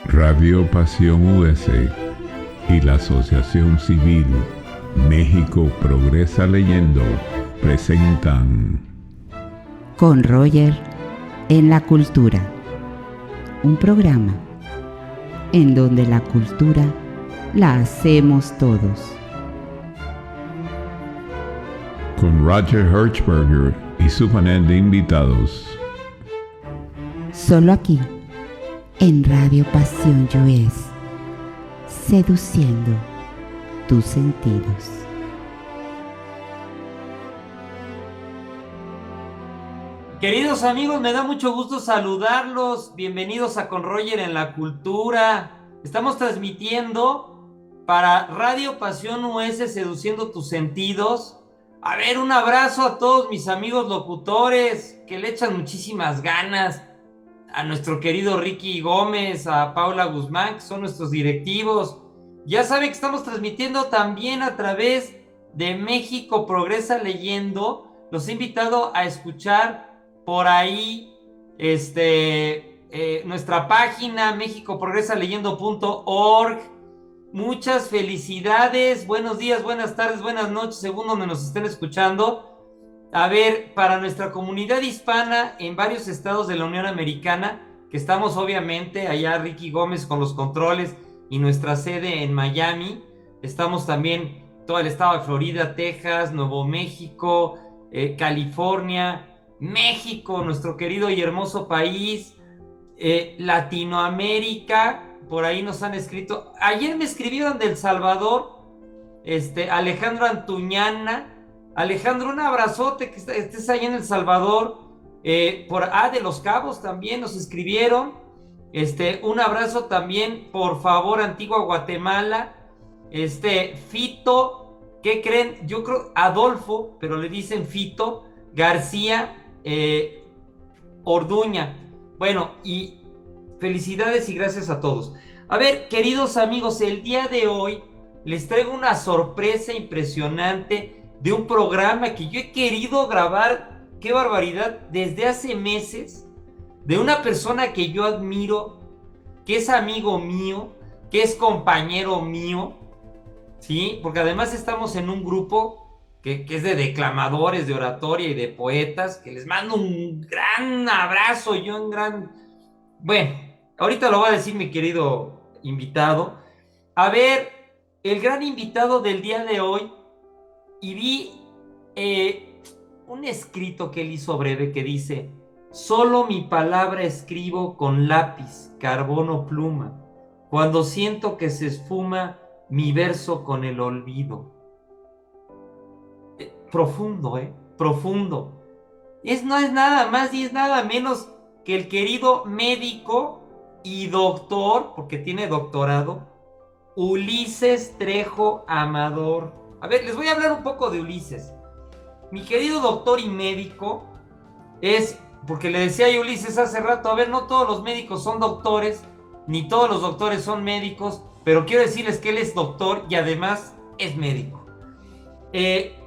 Radio Pasión US y la Asociación Civil México Progresa Leyendo presentan Con Roger en la Cultura, un programa en donde la cultura la hacemos todos. con Roger Hertzberger y su panel de invitados. Solo aquí, en Radio Pasión US, seduciendo tus sentidos. Queridos amigos, me da mucho gusto saludarlos. Bienvenidos a Con Roger en la Cultura. Estamos transmitiendo para Radio Pasión US, seduciendo tus sentidos. A ver, un abrazo a todos mis amigos locutores que le echan muchísimas ganas. A nuestro querido Ricky Gómez, a Paula Guzmán, que son nuestros directivos. Ya saben que estamos transmitiendo también a través de México Progresa Leyendo. Los he invitado a escuchar por ahí nuestra página mexicoprogresaleyendo.org. Muchas felicidades, buenos días, buenas tardes, buenas noches, según donde nos estén escuchando. A ver, para nuestra comunidad hispana en varios estados de la Unión Americana, que estamos obviamente allá Ricky Gómez con los controles y nuestra sede en Miami, estamos también todo el estado de Florida, Texas, Nuevo México, California, México, nuestro querido y hermoso país, Latinoamérica, por ahí nos han escrito. Ayer me escribieron de El Salvador, Alejandro Antuñana. Alejandro, un abrazote, que estés ahí en El Salvador. De Los Cabos también nos escribieron. Un abrazo también, por favor, Antigua Guatemala. Fito, ¿qué creen? Yo creo Adolfo, pero le dicen Fito García Orduña. Bueno, y felicidades y gracias a todos. A ver, queridos amigos, el día de hoy les traigo una sorpresa impresionante de un programa que yo he querido grabar, qué barbaridad, desde hace meses, de una persona que yo admiro, que es amigo mío, que es compañero mío, ¿sí? Porque además estamos en un grupo que es de declamadores, de oratoria y de poetas, que les mando un gran abrazo, Bueno, ahorita lo va a decir mi querido invitado. A ver, el gran invitado del día de hoy, y vi un escrito que él hizo breve que dice: solo mi palabra escribo con lápiz, carbón o pluma, cuando siento que se esfuma mi verso con el olvido. Profundo, profundo. No es nada más y es nada menos que el querido médico y doctor, porque tiene doctorado, Ulises Trejo Amador. A ver, les voy a hablar un poco de Ulises. Mi querido doctor y médico porque le decía a Ulises hace rato, a ver, no todos los médicos son doctores, ni todos los doctores son médicos, pero quiero decirles que él es doctor y además es médico.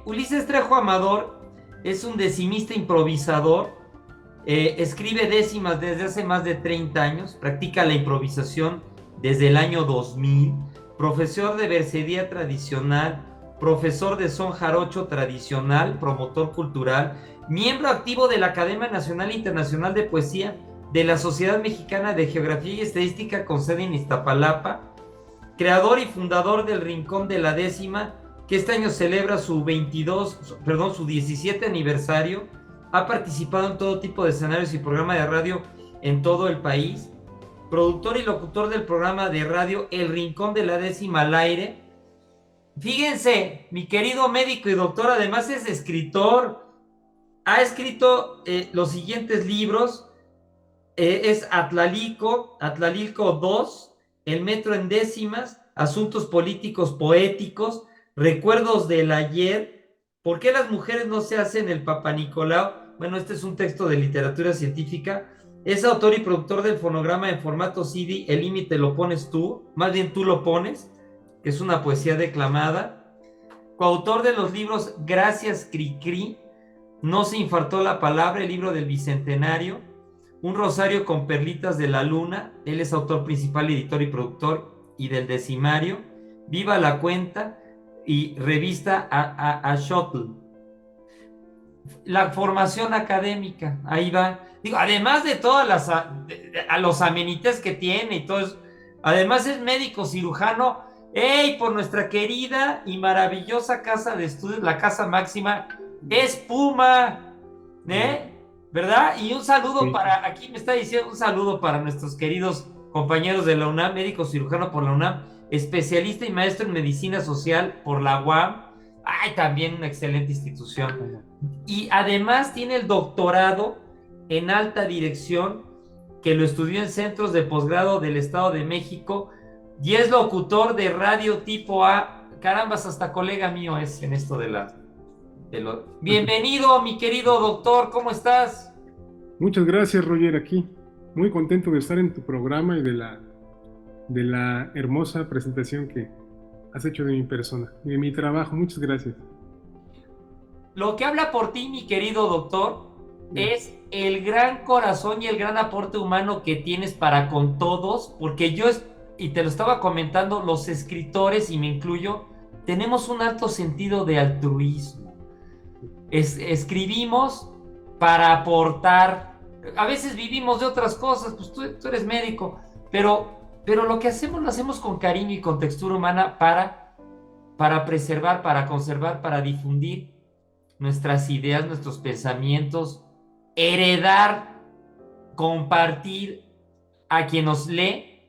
Ulises Trejo Amador es un decimista improvisador, escribe décimas desde hace más de 30 años, practica la improvisación desde el año 2000, profesor de versedía tradicional, profesor de son jarocho tradicional, promotor cultural, miembro activo de la Academia Nacional e Internacional de Poesía, de la Sociedad Mexicana de Geografía y Estadística con sede en Iztapalapa, creador y fundador del Rincón de la Décima, que este año celebra su 17 aniversario. Ha participado en todo tipo de escenarios y programas de radio en todo el país. Productor y locutor del programa de radio El Rincón de la Décima al aire. Fíjense, mi querido médico y doctor, además es escritor. Ha escrito los siguientes libros. Es Atlalilco 2, El Metro en Décimas, Asuntos Políticos Poéticos, Recuerdos del Ayer, ¿Por qué las mujeres no se hacen el Papa Nicolau? Bueno, este es un texto de literatura científica. Es autor y productor del fonograma en formato CD, El límite lo pones tú, más bien tú lo pones, que es una poesía declamada. Coautor de los libros Gracias Cricri, No se infartó la palabra, el libro del Bicentenario. Un rosario con perlitas de la luna. Él es autor principal, editor y productor, y del decimario. Viva la cuenta y revista a Shuttle. La formación académica, ahí va. Digo, además de todas a los amenites que tiene y todo eso, además es médico cirujano, ¡ey! Por nuestra querida y maravillosa casa de estudios, la Casa Máxima, es Puma, ¿eh? ¿Verdad? Y un saludo Sí. aquí me está diciendo, un saludo para nuestros queridos compañeros de la UNAM, médico cirujano por la UNAM, especialista y maestro en medicina social por la UAM. Ay, también una excelente institución. Y además tiene el doctorado en alta dirección, que lo estudió en centros de posgrado del Estado de México, y es locutor de radio tipo A. Carambas, hasta colega mío es en esto Bienvenido, mi querido doctor, ¿cómo estás? Muchas gracias, Roger, aquí. Muy contento de estar en tu programa y de la hermosa presentación que has hecho de mi persona y de mi trabajo. Muchas gracias. Lo que habla por ti, mi querido doctor, es el gran corazón y el gran aporte humano que tienes para con todos, porque y te lo estaba comentando, los escritores, y me incluyo, tenemos un alto sentido de altruismo. Escribimos para aportar. A veces vivimos de otras cosas, pues tú eres médico, pero lo que hacemos lo hacemos con cariño y con textura humana para preservar, para conservar, para difundir nuestras ideas, nuestros pensamientos, heredar, compartir a quien nos lee,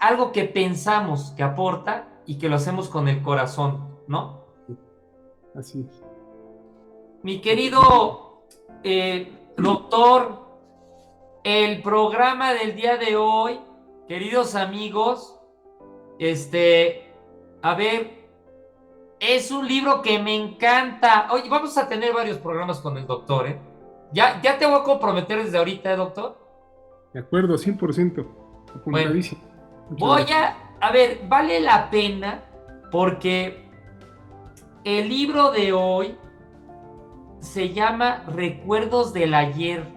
algo que pensamos que aporta y que lo hacemos con el corazón, ¿no? Así es. Mi querido doctor, el programa del día de hoy, queridos amigos, a ver, es un libro que me encanta. Oye, vamos a tener varios programas con el doctor, ¿eh? Ya te voy a comprometer desde ahorita, doctor. De acuerdo, 100%. Apuntadísimo. Bueno, a ver, vale la pena porque el libro de hoy se llama Recuerdos del Ayer.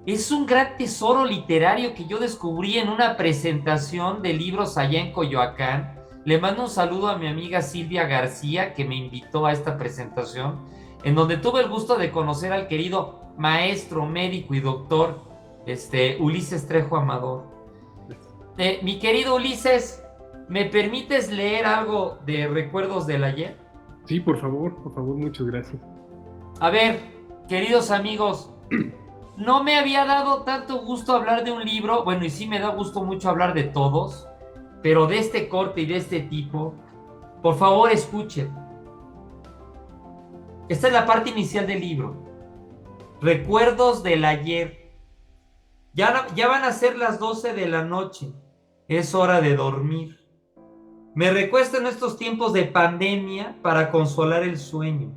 Es un gran tesoro literario que yo descubrí en una presentación de libros allá en Coyoacán. Le mando un saludo a mi amiga Silvia García, que me invitó a esta presentación, en donde tuve el gusto de conocer al querido maestro, médico y doctor Ulises Trejo Amador. Mi querido Ulises, ¿me permites leer algo de Recuerdos del Ayer? Sí, por favor, muchas gracias. A ver, queridos amigos, no me había dado tanto gusto hablar de un libro, bueno, y sí me da gusto mucho hablar de todos, pero de este corte y de este tipo, por favor escuchen. Esta es la parte inicial del libro. Recuerdos del ayer. Ya van a ser las 12 de la noche. Es hora de dormir. Me recuesto en estos tiempos de pandemia para consolar el sueño,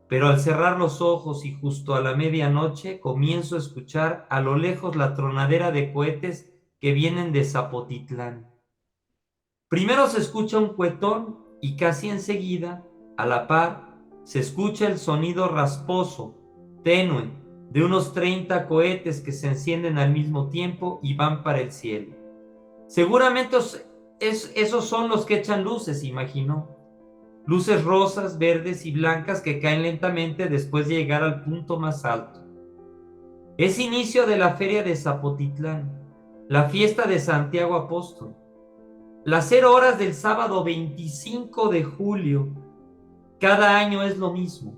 pero al cerrar los ojos y justo a la medianoche comienzo a escuchar a lo lejos la tronadera de cohetes que vienen de Zapotitlán. Primero se escucha un cuetón y casi enseguida, a la par, se escucha el sonido rasposo, tenue, de unos 30 cohetes que se encienden al mismo tiempo y van para el cielo. Seguramente esos son los que echan luces, imaginó. Luces rosas, verdes y blancas que caen lentamente después de llegar al punto más alto. Es inicio de la feria de Zapotitlán, la fiesta de Santiago Apóstol. Las 0 horas del sábado 25 de julio. Cada año es lo mismo.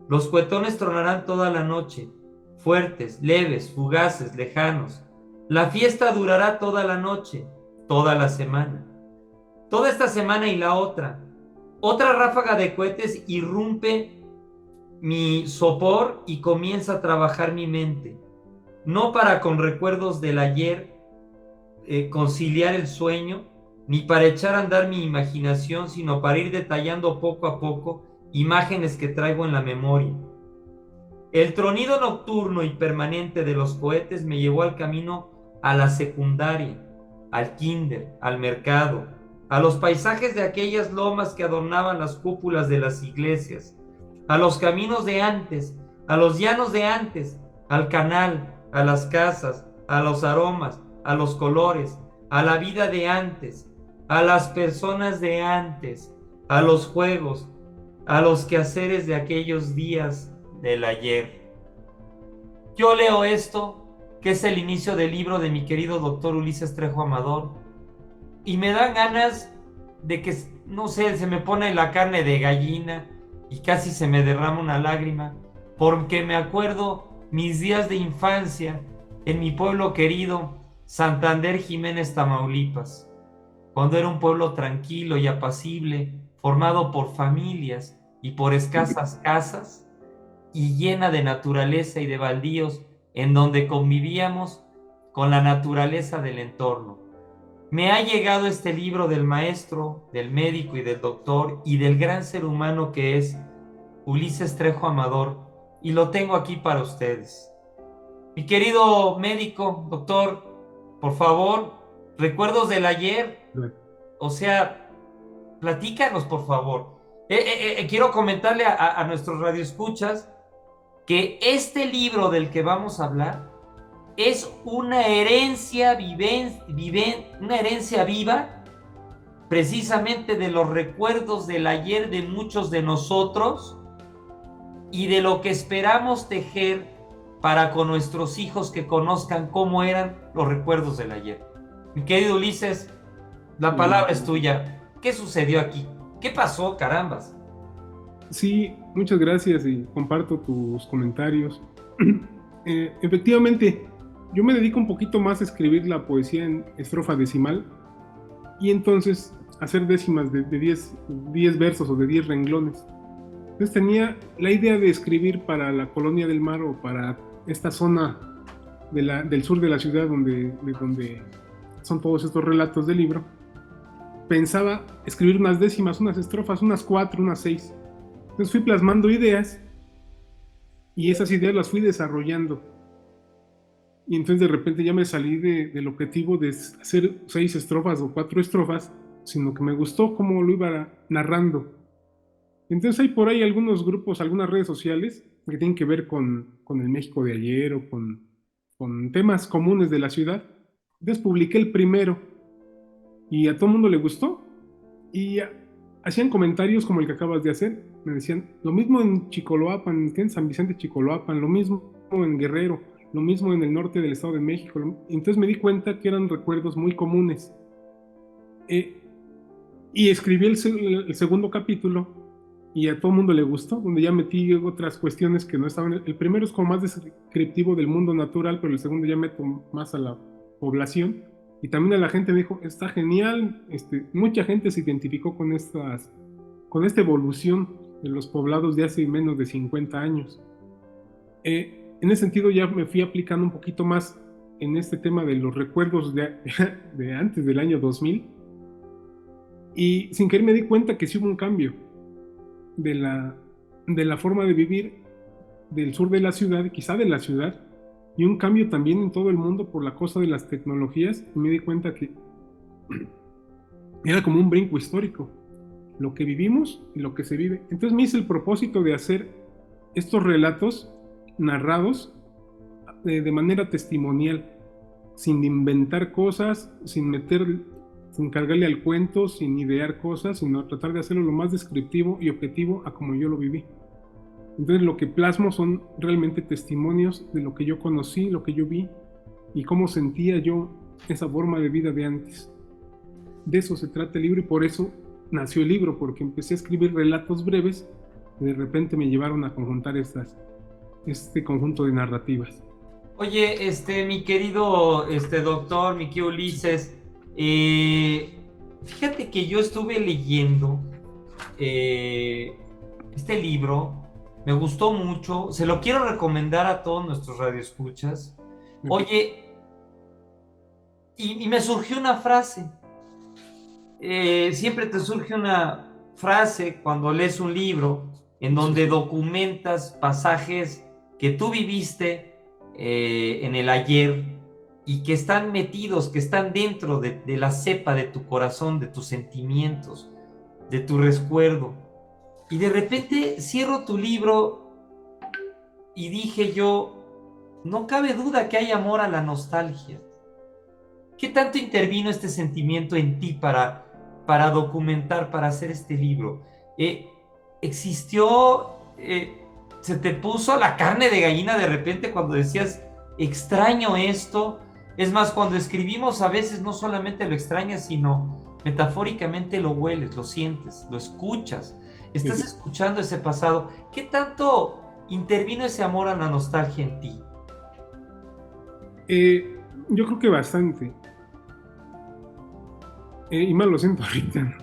Los cuetones tronarán toda la noche, fuertes, leves, fugaces, lejanos. La fiesta durará toda la noche, toda la semana. Toda esta semana y la otra. Otra ráfaga de cohetes irrumpe mi sopor y comienza a trabajar mi mente. No para con recuerdos del ayer conciliar el sueño, ni para echar a andar mi imaginación, sino para ir detallando poco a poco imágenes que traigo en la memoria. El tronido nocturno y permanente de los cohetes me llevó al camino a la secundaria, al kinder, al mercado, a los paisajes de aquellas lomas que adornaban las cúpulas de las iglesias, a los caminos de antes, a los llanos de antes, al canal, a las casas, a los aromas, a los colores, a la vida de antes, a las personas de antes, a los juegos, a los quehaceres de aquellos días del ayer. Yo leo esto, que es el inicio del libro de mi querido doctor Ulises Trejo Amador, y me dan ganas de que, no sé, se me pone la carne de gallina y casi se me derrama una lágrima, porque me acuerdo mis días de infancia en mi pueblo querido, Santander Jiménez, Tamaulipas, cuando era un pueblo tranquilo y apacible, formado por familias y por escasas casas, y llena de naturaleza y de baldíos, en donde convivíamos con la naturaleza del entorno. Me ha llegado este libro del maestro, del médico y del doctor y del gran ser humano que es Ulises Trejo Amador, y lo tengo aquí para ustedes. Mi querido médico, doctor, por favor, recuerdos del ayer, o sea, platícanos, por favor. Quiero comentarle a nuestros radioescuchas que este libro del que vamos a hablar es una herencia una herencia viva, precisamente de los recuerdos del ayer de muchos de nosotros y de lo que esperamos tejer para con nuestros hijos que conozcan cómo eran los recuerdos del ayer. Mi querido Ulises, la palabra es tuya. ¿Qué sucedió aquí? ¿Qué pasó, carambas? Sí, muchas gracias y comparto tus comentarios. Efectivamente, yo me dedico un poquito más a escribir la poesía en estrofa decimal y entonces hacer décimas de 10 versos o de 10 renglones. Entonces tenía la idea de escribir para la Colonia del Mar o para esta zona del sur de la ciudad donde son todos estos relatos del libro. Pensaba escribir unas décimas, unas estrofas, unas 4, unas 6. Entonces fui plasmando ideas y esas ideas las fui desarrollando. Y entonces de repente ya me salí del objetivo de hacer 6 estrofas o 4 estrofas, sino que me gustó cómo lo iba narrando. Entonces hay por ahí algunos grupos, algunas redes sociales que tienen que ver con el México de ayer o con temas comunes de la ciudad. Entonces publiqué el primero y a todo el mundo le gustó. Y hacían comentarios como el que acabas de hacer. Me decían, lo mismo en Chicoloapan, en San Vicente Chicoloapan, lo mismo en Guerrero, lo mismo en el norte del Estado de México. Entonces me di cuenta que eran recuerdos muy comunes. Y escribí el segundo capítulo y a todo el mundo le gustó, donde ya metí otras cuestiones que no estaban. El primero es como más descriptivo del mundo natural, pero el segundo ya meto más a la población. Y también a la gente me dijo, está genial, mucha gente se identificó con esta evolución de los poblados de hace menos de 50 años. En ese sentido ya me fui aplicando un poquito más en este tema de los recuerdos de antes del año 2000, y sin querer me di cuenta que sí hubo un cambio de la forma de vivir del sur de la ciudad, quizá de la ciudad, y un cambio también en todo el mundo por la cosa de las tecnologías, y me di cuenta que era como un brinco histórico, lo que vivimos y lo que se vive. Entonces me hice el propósito de hacer estos relatos narrados de manera testimonial, sin inventar cosas, sin cargarle al cuento, sin idear cosas, sino tratar de hacerlo lo más descriptivo y objetivo a como yo lo viví. Entonces lo que plasmo son realmente testimonios de lo que yo conocí, lo que yo vi y cómo sentía yo esa forma de vida de antes. De eso se trata el libro y por eso nació el libro, porque empecé a escribir relatos breves y de repente me llevaron a conjuntar este conjunto de narrativas. Oye, mi querido doctor, mi querido Ulises, fíjate que yo estuve leyendo este libro. Me gustó mucho, se lo quiero recomendar a todos nuestros radioescuchas. Oye, y me surgió una frase. Siempre te surge una frase cuando lees un libro en donde documentas pasajes que tú viviste en el ayer y que están metidos, que están dentro de la cepa de tu corazón, de tus sentimientos, de tu recuerdo. Y de repente cierro tu libro y dije yo, no cabe duda que hay amor a la nostalgia. ¿Qué tanto intervino este sentimiento en ti para documentar, para hacer este libro? ¿Existió, se te puso la carne de gallina de repente cuando decías, extraño esto? Es más, cuando escribimos a veces no solamente lo extrañas, sino metafóricamente lo hueles, lo sientes, lo escuchas. Estás escuchando ese pasado. ¿Qué tanto intervino ese amor a la nostalgia en ti? Yo creo que bastante. Y más lo siento ahorita.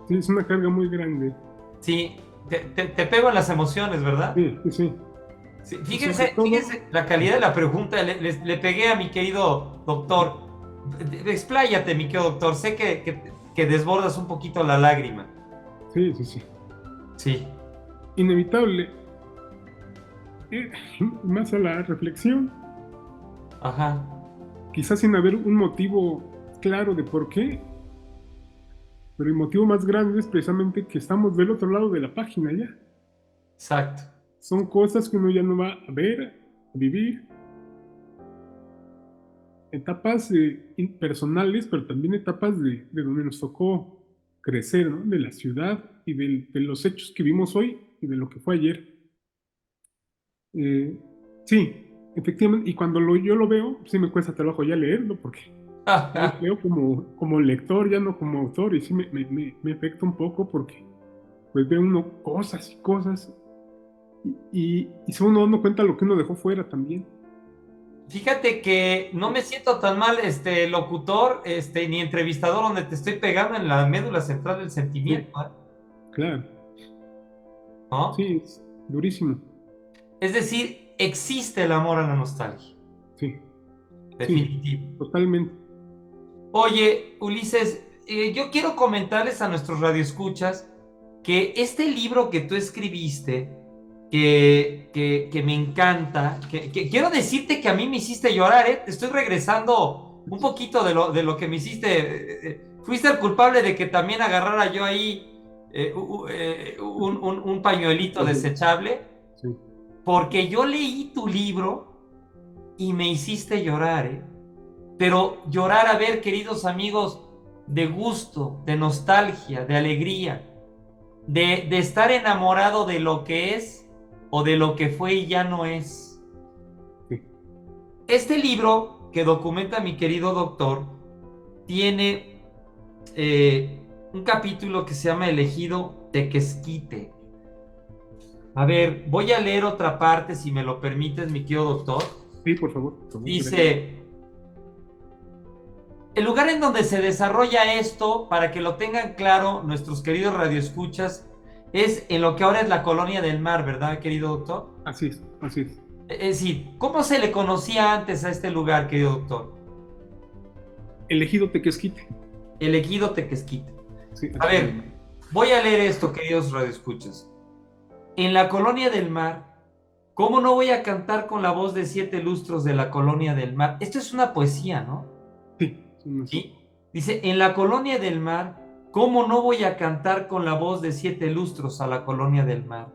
Sí, es una carga muy grande. Sí, te pego en las emociones, ¿verdad? Sí, sí, sí. Sí, fíjense la calidad de la pregunta. Le pegué a mi querido doctor. Expláyate, mi querido doctor. Sé que desbordas un poquito la lágrima. Sí, sí, sí. Sí. Inevitable. Más a la reflexión. Ajá. Quizás sin haber un motivo claro de por qué. Pero el motivo más grande es precisamente que estamos del otro lado de la página ya. Exacto. Son cosas que uno ya no va a ver, a vivir. Etapas personales, pero también etapas de donde nos tocó crecer, ¿no? De la ciudad y de los hechos que vimos hoy y de lo que fue ayer. Sí, efectivamente, y cuando yo lo veo, sí me cuesta trabajo ya leerlo, porque ya lo leo como lector, ya no como autor, y sí me afecta un poco porque pues ve uno cosas y cosas, y se uno dando cuenta de lo que uno dejó fuera también. Fíjate que no me siento tan mal, locutor, ni entrevistador, donde te estoy pegando en la médula central del sentimiento, Sí, claro, ¿no? sí, es durísimo, Es decir, existe el amor a la nostalgia. sí, sí, Definitivo. totalmente. Oye, Ulises, yo quiero comentarles a nuestros radioescuchas que este libro que tú escribiste, que me encanta, que quiero decirte que a mí me hiciste llorar, ¿eh? Te estoy regresando un poquito de lo que me hiciste. Fuiste el culpable de que también agarrara yo ahí un pañuelito desechable, Sí, porque yo leí tu libro y me hiciste llorar, ¿eh? Pero llorar a ver, queridos amigos, de gusto, de nostalgia, de alegría, de estar enamorado de lo que es o de lo que fue y ya no es. sí. Este libro que documenta mi querido doctor tiene un capítulo que se llama Elegido Tequesquite. A ver, voy a leer otra parte, si me lo permites, mi querido doctor. Sí, por favor, gracias. Dice... El lugar en donde se desarrolla esto, para que lo tengan claro nuestros queridos radioescuchas, es en lo que ahora es la Colonia del Mar, ¿verdad, querido doctor? Así es, así es. Es decir, ¿cómo se le conocía antes a este lugar, querido doctor? Elegido Tequesquite. El Ejido Tequesquite. Sí, A ver, voy a leer esto, queridos radioescuchas. En la Colonia del Mar, ¿cómo no voy a cantar con la voz de 7 lustros de la Colonia del Mar? Esto es una poesía, ¿no? sí, ¿Sí? Dice, en la Colonia del Mar, ¿cómo no voy a cantar con la voz de 7 lustros a la Colonia del Mar?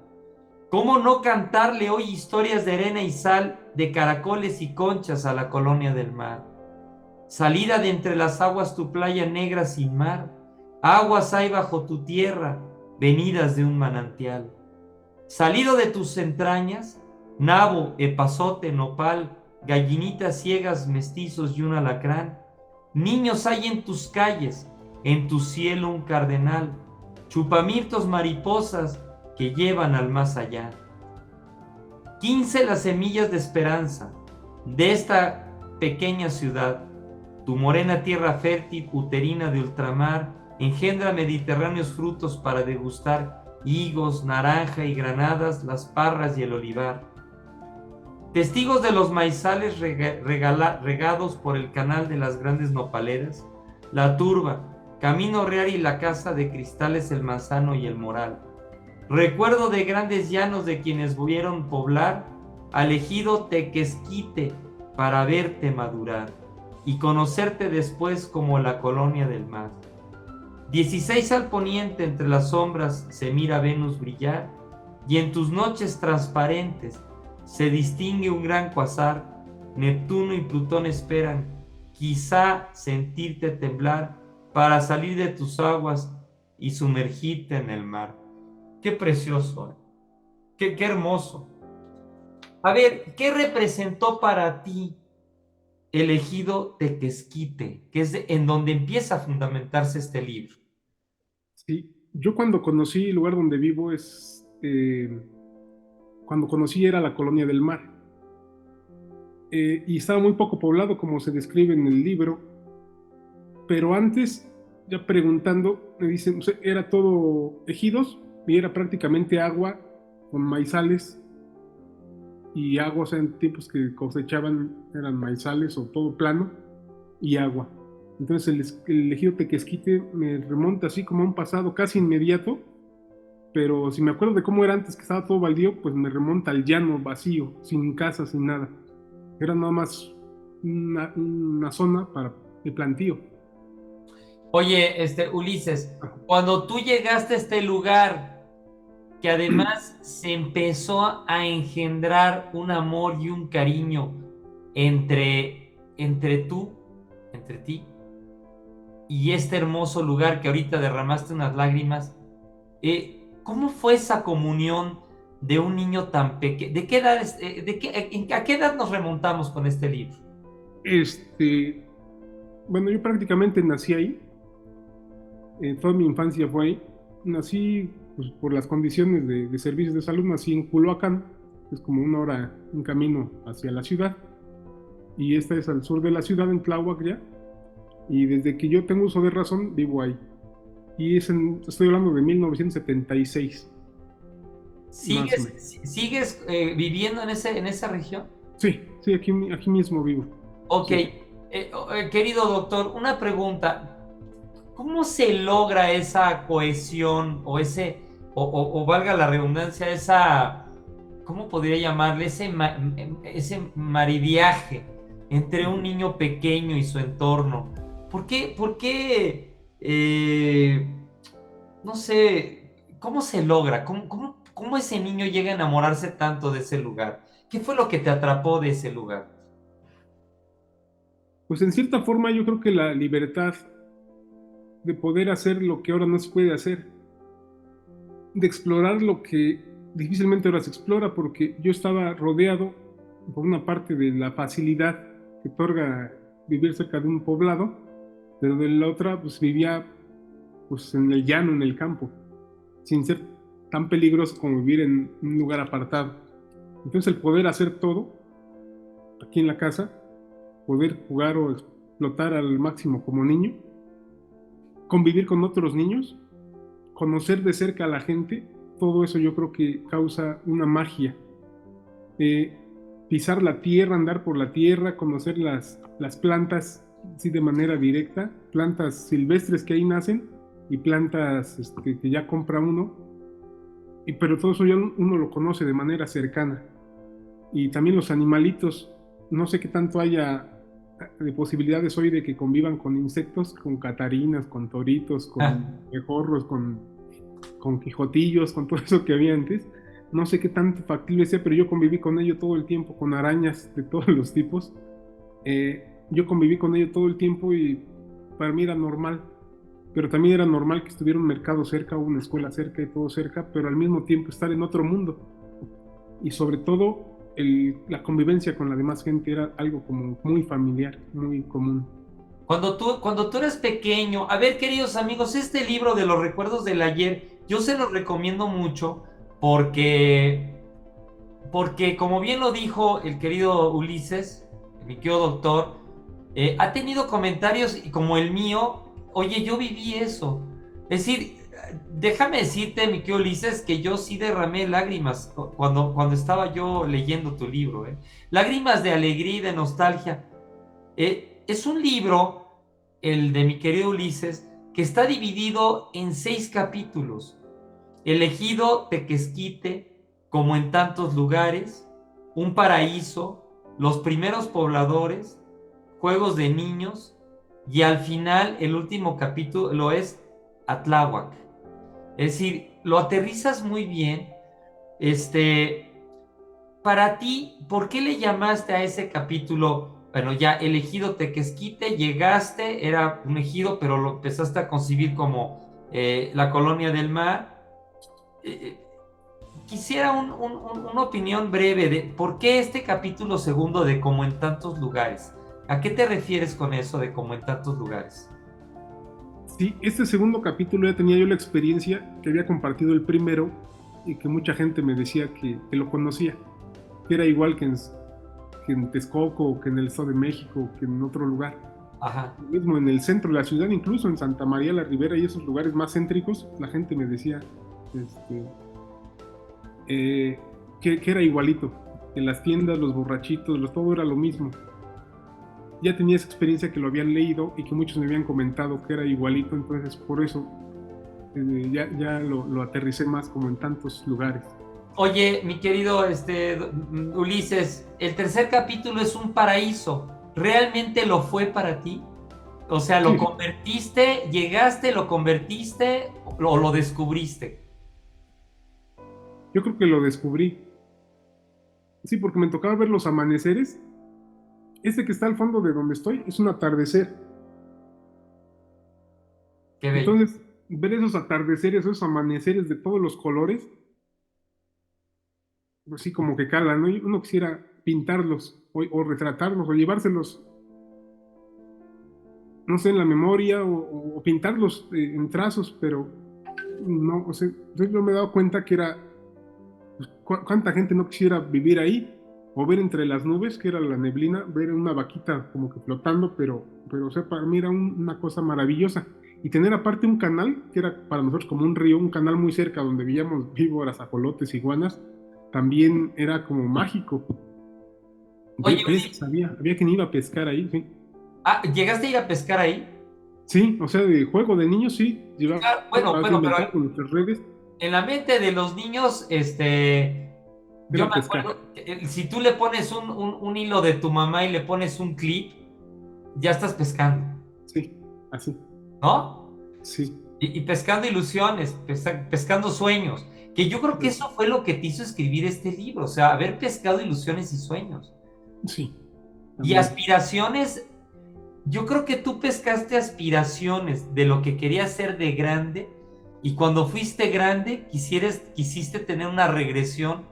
¿Cómo no cantarle hoy historias de arena y sal, de caracoles y conchas a la Colonia del Mar? Salida de entre las aguas tu playa negra sin mar, aguas hay bajo tu tierra, venidas de un manantial. Salido de tus entrañas, nabo, epazote, nopal, gallinitas ciegas, mestizos y un alacrán. Niños hay en tus calles, en tu cielo un cardenal, chupamirtos mariposas que llevan al más allá. 15 las semillas de esperanza de esta pequeña ciudad, tu morena tierra fértil, uterina de ultramar, engendra mediterráneos frutos para degustar, higos, naranja y granadas, las parras y el olivar. Testigos de los maizales regados por el canal de las grandes nopaleras, la turba, camino real y la casa de cristales el manzano y el moral. Recuerdo de grandes llanos de quienes vieron poblar, al ejido Tequesquite para verte madurar y conocerte después como la Colonia del Mar. 16 al poniente entre las sombras se mira Venus brillar, y en tus noches transparentes se distingue un gran cuasar. Neptuno y Plutón esperan, quizá sentirte temblar para salir de tus aguas y sumergirte en el mar. Qué precioso, qué hermoso. A ver, ¿qué representó para ti el ejido Tequesquite, que es en donde empieza a fundamentarse este libro? Sí, yo cuando conocí el lugar donde vivo cuando conocí era la Colonia del Mar. Y estaba muy poco poblado, como se describe en el libro, pero antes, ya preguntando, me dicen, o sea, era todo ejidos y era prácticamente agua con maizales y agua, o sea, en tiempos que cosechaban eran maizales o todo plano y agua. Entonces el ejido Tequesquite me remonta así como a un pasado casi inmediato, pero si me acuerdo de cómo era antes, que estaba todo baldío, pues me remonta al llano vacío, sin casa, sin nada. Era nada más una zona para el plantío. Oye, Ulises, cuando tú llegaste a este lugar, que además se empezó a engendrar un amor y un cariño entre ti y este hermoso lugar que ahorita derramaste unas lágrimas, ¿cómo fue esa comunión de un niño tan pequeño? ¿De qué edad, a qué edad nos remontamos con este libro? Bueno, yo prácticamente nací ahí. Toda mi infancia fue ahí. Nací, pues, por las condiciones de servicios de salud, nací en Culhuacán, que es como una hora en camino hacia la ciudad. Y esta es al sur de la ciudad, en Tláhuac ya. Y desde que yo tengo uso de razón, vivo ahí. Y estoy hablando de 1976. ¿Sigues viviendo en esa región? Sí, aquí mismo vivo. Ok, sí. Querido doctor, una pregunta. ¿Cómo se logra esa cohesión o valga la redundancia, ¿cómo podría llamarle? Ese maridaje entre un niño pequeño y su entorno. ¿Por qué, no sé, cómo se logra? ¿Cómo ese niño llega a enamorarse tanto de ese lugar? ¿Qué fue lo que te atrapó de ese lugar? Pues en cierta forma yo creo que la libertad de poder hacer lo que ahora no se puede hacer, de explorar lo que difícilmente ahora se explora, porque yo estaba rodeado por una parte de la facilidad que otorga vivir cerca de un poblado, pero de la otra pues vivía pues en el llano, en el campo, sin ser tan peligroso como vivir en un lugar apartado. Entonces el poder hacer todo aquí en la casa, poder jugar o explotar al máximo como niño, convivir con otros niños, conocer de cerca a la gente, todo eso yo creo que causa una magia. Pisar la tierra, andar por la tierra, conocer las plantas sí, de manera directa, plantas silvestres que ahí nacen y plantas que ya compra uno, pero todo eso ya uno lo conoce de manera cercana. Y también los animalitos, no sé qué tanto haya de posibilidades hoy de que convivan con insectos, con catarinas, con toritos, con mejorros, con quijotillos, con todo eso que había antes. No sé qué tanto factible sea, pero yo conviví con ello todo el tiempo, con arañas de todos los tipos. Yo conviví con ello todo el tiempo y para mí era normal, pero también era normal que estuviera un mercado cerca, una escuela cerca y todo cerca, pero al mismo tiempo estar en otro mundo. Y sobre todo la convivencia con la demás gente era algo como muy familiar, muy común. Cuando tú eres pequeño, a ver, queridos amigos, este libro de los recuerdos del ayer, yo se los recomiendo mucho porque como bien lo dijo el querido Ulises, mi querido doctor, ha tenido comentarios como el mío. Oye, yo viví eso. Es decir, déjame decirte, mi querido Ulises, que yo sí derramé lágrimas cuando estaba yo leyendo tu libro. Lágrimas de alegría y de nostalgia. Es un libro, el de mi querido Ulises, que está dividido en 6 capítulos. El ejido Tequesquite, como en tantos lugares, un paraíso, los primeros pobladores, juegos de niños, y al final el último capítulo es Atláhuac. Es decir, lo aterrizas muy bien Para ti, ¿por qué le llamaste a ese capítulo? Bueno, ya el ejido Tequesquite, llegaste, era un ejido, pero lo empezaste a concebir como la colonia del mar. Eh, Quisiera una opinión breve de por qué este capítulo segundo de Como en tantos lugares. ¿A qué te refieres con eso de Como en tantos lugares? Sí, este segundo capítulo ya tenía yo la experiencia que había compartido el primero y que mucha gente me decía que lo conocía, que era igual que en Texcoco, que en el Estado de México, que en otro lugar. Ajá. Mismo en el centro de la ciudad, incluso en Santa María la Ribera y esos lugares más céntricos, la gente me decía que era igualito. En las tiendas, los borrachitos, todo era lo mismo. Ya tenía esa experiencia que lo habían leído y que muchos me habían comentado que era igualito, entonces por eso ya lo aterricé más como en tantos lugares. Oye, mi querido Ulises, el tercer capítulo es un paraíso. ¿Realmente lo fue para ti? O sea, ¿lo Sí. convertiste, llegaste, lo convertiste o lo descubriste? Yo creo que lo descubrí. Sí, porque me tocaba ver los amaneceres. Este que está al fondo de donde estoy es un atardecer. Qué bello. Entonces, ver esos atardeceres, esos amaneceres de todos los colores, pues sí, como que cala, ¿no? Y uno quisiera pintarlos o retratarlos o llevárselos, no sé, en la memoria o pintarlos en trazos, pero no, o sea, yo me he dado cuenta que era, pues, cuánta gente no quisiera vivir ahí o ver entre las nubes, que era la neblina, ver una vaquita como que flotando, pero o sea, para mí era una cosa maravillosa. Y tener aparte un canal, que era para nosotros como un río, un canal muy cerca donde veíamos víboras, ajolotes, iguanas, también era como mágico. Oye, Peces, había quien iba a pescar ahí, sí. ¿llegaste a ir a pescar ahí? Sí, o sea, de juego de niños, sí, llevaba Bueno, a pero inventar con nuestras redes, en la mente de los niños, yo era me pescar. acuerdo, si tú le pones un hilo de tu mamá y le pones un clip, ya estás pescando, Sí, así, ¿no? sí. Y pescando ilusiones, pescando sueños, que yo creo que eso fue lo que te hizo escribir este libro, o sea, haber pescado ilusiones y sueños. Sí, Y también. aspiraciones, yo creo que tú pescaste aspiraciones de lo que querías ser de grande, y cuando fuiste grande quisiste tener una regresión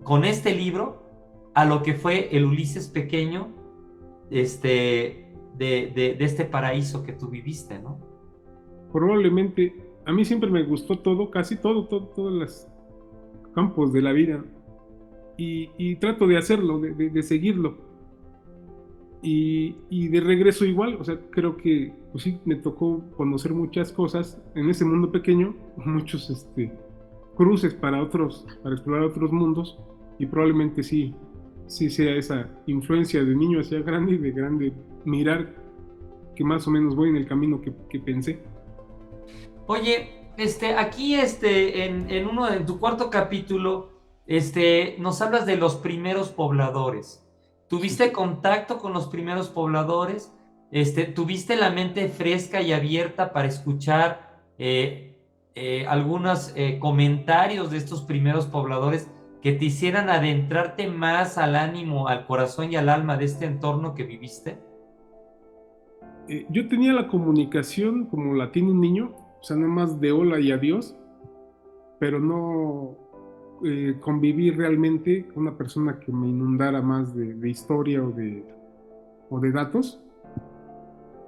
con este libro a lo que fue el Ulises pequeño, de este paraíso que tú viviste, ¿no? Probablemente, a mí siempre me gustó todo, casi todos los campos de la vida. Y trato de hacerlo, de seguirlo. Y de regreso igual, o sea, creo que pues sí, me tocó conocer muchas cosas en ese mundo pequeño, muchos cruces para explorar otros mundos, y probablemente sí sea esa influencia de niño hacia grande y de grande mirar que más o menos voy en el camino que pensé. Oye, aquí, en tu cuarto capítulo, nos hablas de los primeros pobladores. ¿Tuviste contacto con los primeros pobladores? ¿Tuviste la mente fresca y abierta para escuchar algunos comentarios de estos primeros pobladores que te hicieran adentrarte más al ánimo, al corazón y al alma de este entorno que viviste? Yo tenía la comunicación como la tiene un niño, o sea, nada más de hola y adiós, pero no conviví realmente con una persona que me inundara más de historia o de datos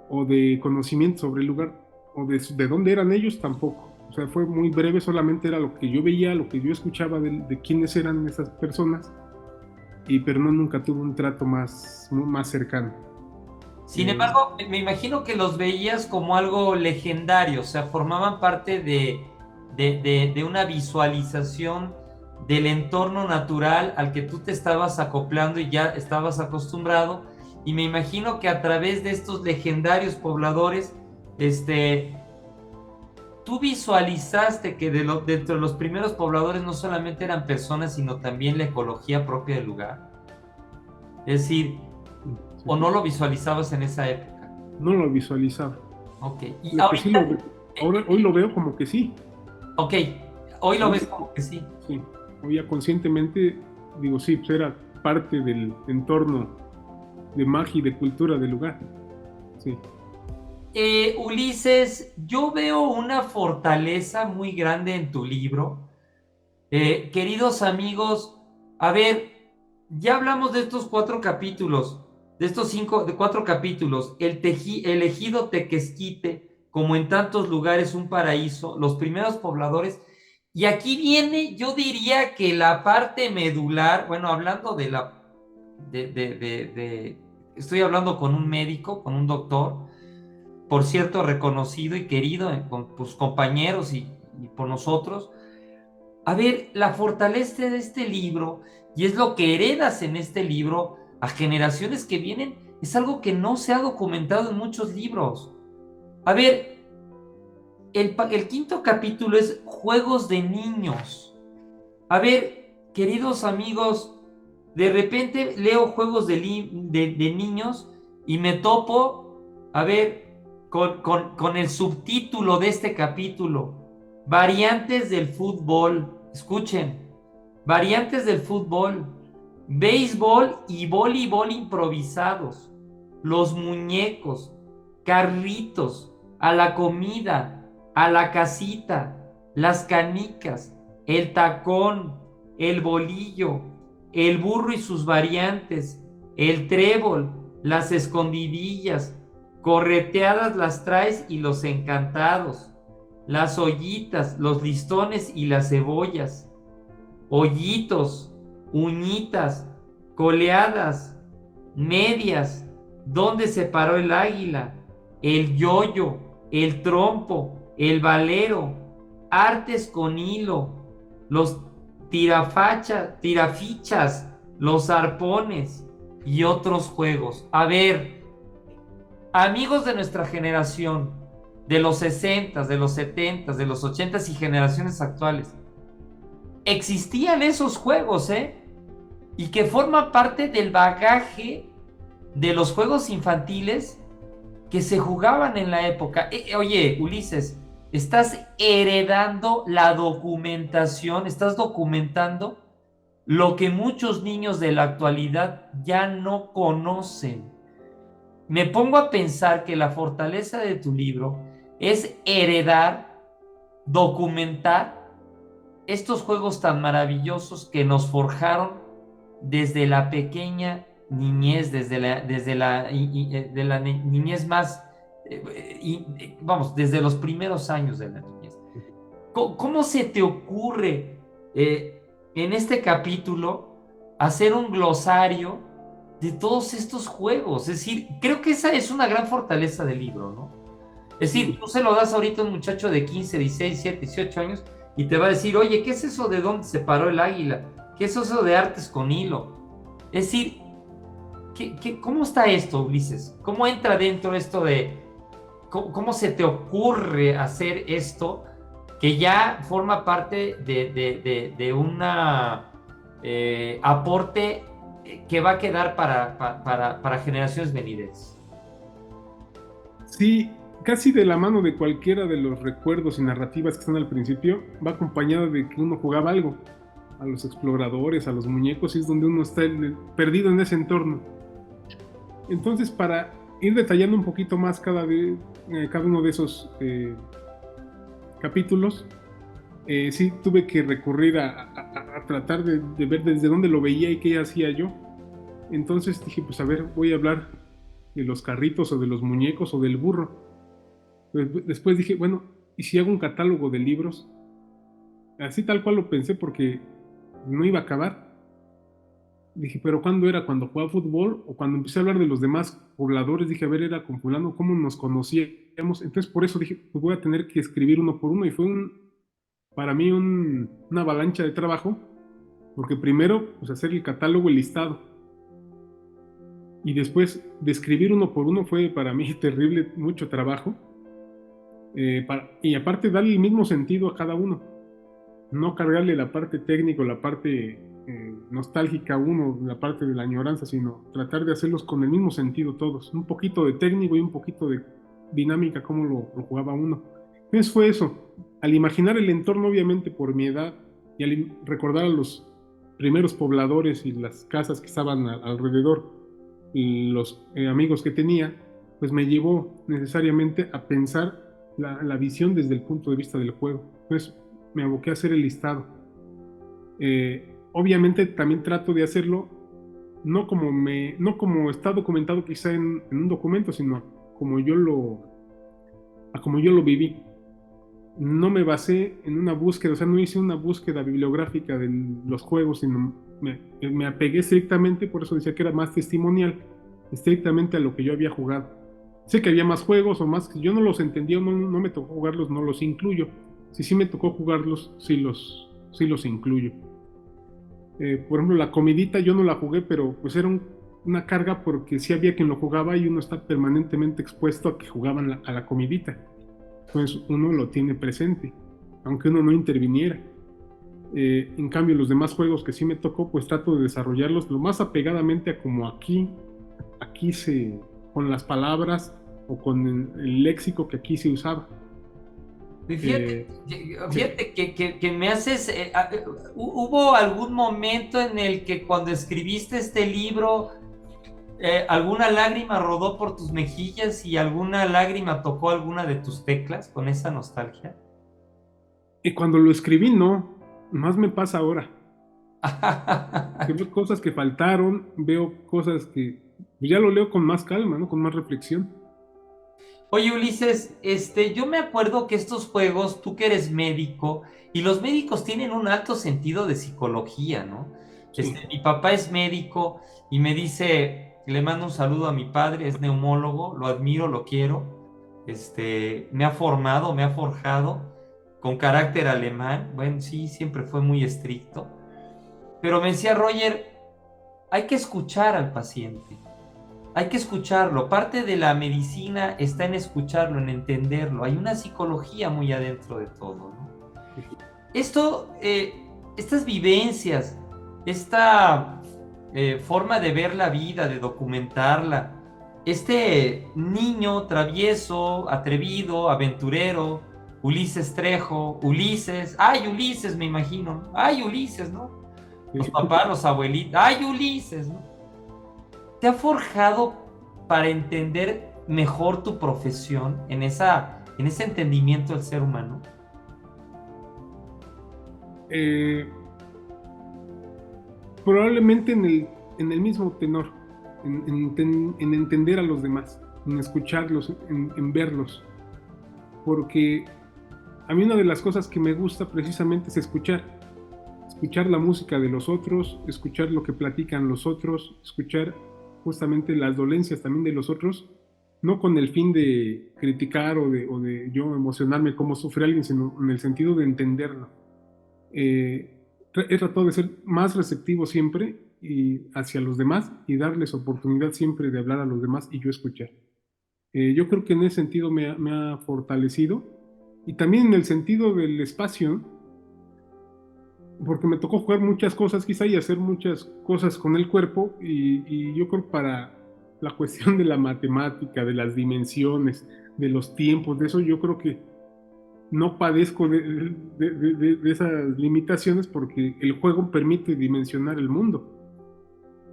o de conocimiento sobre el lugar o de dónde eran ellos tampoco. O sea, fue muy breve, solamente era lo que yo veía, lo que yo escuchaba de quiénes eran esas personas, pero no, nunca tuve un trato más cercano. Sin embargo, me imagino que los veías como algo legendario, o sea, formaban parte de una visualización del entorno natural al que tú te estabas acoplando y ya estabas acostumbrado. Y me imagino que a través de estos legendarios pobladores, tú visualizaste que dentro de los primeros pobladores no solamente eran personas, sino también la ecología propia del lugar. Es decir, ¿o no lo visualizabas en esa época? No lo visualizaba. Ok, y Lo que sí ahorita, hoy lo veo como que sí. ok, hoy lo ves como que sí. Sí, o ya conscientemente, digo, sí, pues era parte del entorno de magia y de cultura del lugar. Sí. Ulises, yo veo una fortaleza muy grande en tu libro. Queridos amigos, a ver, ya hablamos de estos 4 capítulos, de estos 4 capítulos, el ejido Tequesquite, como en tantos lugares un paraíso, los primeros pobladores, y aquí viene, yo diría que la parte medular, bueno, hablando estoy hablando con un médico, con un doctor, por cierto, reconocido y querido con tus compañeros y por nosotros. A ver, la fortaleza de este libro, y es lo que heredas en este libro a generaciones que vienen, es algo que no se ha documentado en muchos libros. A ver, el 5.º capítulo es Juegos de Niños. A ver, queridos amigos, de repente leo Juegos de Niños y me topo, a ver, con el subtítulo de este capítulo, Variantes del fútbol. Escuchen, variantes del fútbol, béisbol y voleibol improvisados, los muñecos, carritos, a la comida, a la casita, las canicas, el tacón, el bolillo, el burro y sus variantes, el trébol, las escondidillas, correteadas las traes y los encantados, las ollitas, los listones y las cebollas, hoyitos, uñitas, coleadas, medias, donde se paró el águila, el yoyo, el trompo, el valero, artes con hilo, los tirafichas, los arpones y otros juegos. A ver, amigos de nuestra generación, de los 60s, de los 70s, de los 80s y generaciones actuales, existían esos juegos, y que forman parte del bagaje de los juegos infantiles que se jugaban en la época. Oye, Ulises, estás heredando la documentación, estás documentando lo que muchos niños de la actualidad ya no conocen. Me pongo a pensar que la fortaleza de tu libro es heredar, documentar estos juegos tan maravillosos que nos forjaron desde la pequeña niñez, desde la niñez más, vamos, desde los primeros años de la niñez. ¿Cómo se te ocurre en este capítulo hacer un glosario de todos estos juegos? Es decir, creo que esa es una gran fortaleza del libro, ¿no? Es decir, tú se lo das ahorita a un muchacho de 15, 16, 17, 18 años y te va a decir, oye, ¿qué es eso de dónde se paró el águila? ¿Qué es eso de artes con hilo? Es decir, ¿cómo está esto, Ulises? ¿Cómo entra dentro esto de... ¿Cómo se te ocurre hacer esto que ya forma parte de una aporte que va a quedar para generaciones venideras? Sí, casi de la mano de cualquiera de los recuerdos y narrativas que están al principio, va acompañado de que uno jugaba algo, a los exploradores, a los muñecos, y es donde uno está perdido en ese entorno. Entonces, para ir detallando un poquito más cada uno de esos capítulos, sí tuve que recurrir a tratar de ver desde dónde lo veía y qué hacía yo. Entonces dije, pues a ver, voy a hablar de los carritos o de los muñecos o del burro. Después dije, bueno, ¿y si hago un catálogo de libros? Así tal cual lo pensé porque no iba a acabar. Dije, ¿pero cuándo era? ¿Cuando jugaba fútbol? O cuando empecé a hablar de los demás pobladores, dije, a ver, era con fulano, ¿cómo nos conocíamos? Entonces por eso dije, pues voy a tener que escribir uno por uno. Y fue para mí una avalancha de trabajo, porque primero, pues hacer el catálogo, el listado. Y después de escribir uno por uno fue para mí terrible, mucho trabajo. Y aparte darle el mismo sentido a cada uno. No cargarle la parte técnica, la parte nostálgica a uno, la parte de la añoranza, sino tratar de hacerlos con el mismo sentido todos. Un poquito de técnico y un poquito de dinámica, como lo jugaba uno. Entonces fue eso. Al imaginar el entorno, obviamente por mi edad, y al recordar a los primeros pobladores y las casas que estaban alrededor y los amigos que tenía, pues me llevó necesariamente a pensar la visión desde el punto de vista del juego. Entonces me aboqué a hacer el listado. Obviamente también trato de hacerlo no como está documentado quizá en un documento, sino como yo lo viví. No me basé en una búsqueda, o sea, no hice una búsqueda bibliográfica de los juegos, sino me apegué estrictamente, por eso decía que era más testimonial, estrictamente a lo que yo había jugado. Sé que había más juegos o más que yo no los entendía, no me tocó jugarlos, no los incluyo. Si sí me tocó jugarlos, sí los incluyo. Por ejemplo, la comidita yo no la jugué, pero pues era una carga porque sí había quien lo jugaba y uno está permanentemente expuesto a que jugaban a la comidita. Entonces uno lo tiene presente, aunque uno no interviniera. En cambio, los demás juegos que sí me tocó, pues trato de desarrollarlos lo más apegadamente a como aquí con las palabras o con el léxico que aquí se usaba. Fíjate, que me haces... ¿hubo algún momento en el que cuando escribiste este libro, alguna lágrima rodó por tus mejillas y alguna lágrima tocó alguna de tus teclas con esa nostalgia? Y cuando lo escribí, no. Más me pasa ahora. Veo cosas que faltaron, veo cosas que pues ya lo leo con más calma, ¿no? Con más reflexión. Oye, Ulises, yo me acuerdo que estos juegos, tú que eres médico, y los médicos tienen un alto sentido de psicología, ¿no? Sí. Mi papá es médico y me dice, le mando un saludo a mi padre, es neumólogo, lo admiro, lo quiero, me ha formado, me ha forjado con carácter alemán. Bueno, sí, siempre fue muy estricto, pero me decía, Roger, hay que escuchar al paciente. Hay que escucharlo. Parte de la medicina está en escucharlo, en entenderlo. Hay una psicología muy adentro de todo, ¿no? Estas vivencias, esta forma de ver la vida, de documentarla, este niño travieso, atrevido, aventurero, Ulises Trejo, Ulises, ¡ay, Ulises! Me imagino, ¡ay, Ulises!, ¿no? Los papás, los abuelitos, ¡ay, Ulises!, ¿no? ¿Te ha forjado para entender mejor tu profesión en ese entendimiento del ser humano? Probablemente en el mismo tenor, en entender a los demás, en escucharlos, en verlos. Porque a mí una de las cosas que me gusta precisamente es escuchar la música de los otros, escuchar lo que platican los otros, escuchar justamente las dolencias también de los otros, no con el fin de criticar o de yo emocionarme cómo sufre alguien, sino en el sentido de entenderlo. He tratado de ser más receptivo siempre hacia los demás y darles oportunidad siempre de hablar a los demás y yo escuchar. Yo creo que en ese sentido me ha fortalecido, y también en el sentido del espacio, ¿no? Porque me tocó jugar muchas cosas quizá y hacer muchas cosas con el cuerpo y yo creo que para la cuestión de la matemática, de las dimensiones, de los tiempos, de eso yo creo que no padezco de esas limitaciones porque el juego permite dimensionar el mundo,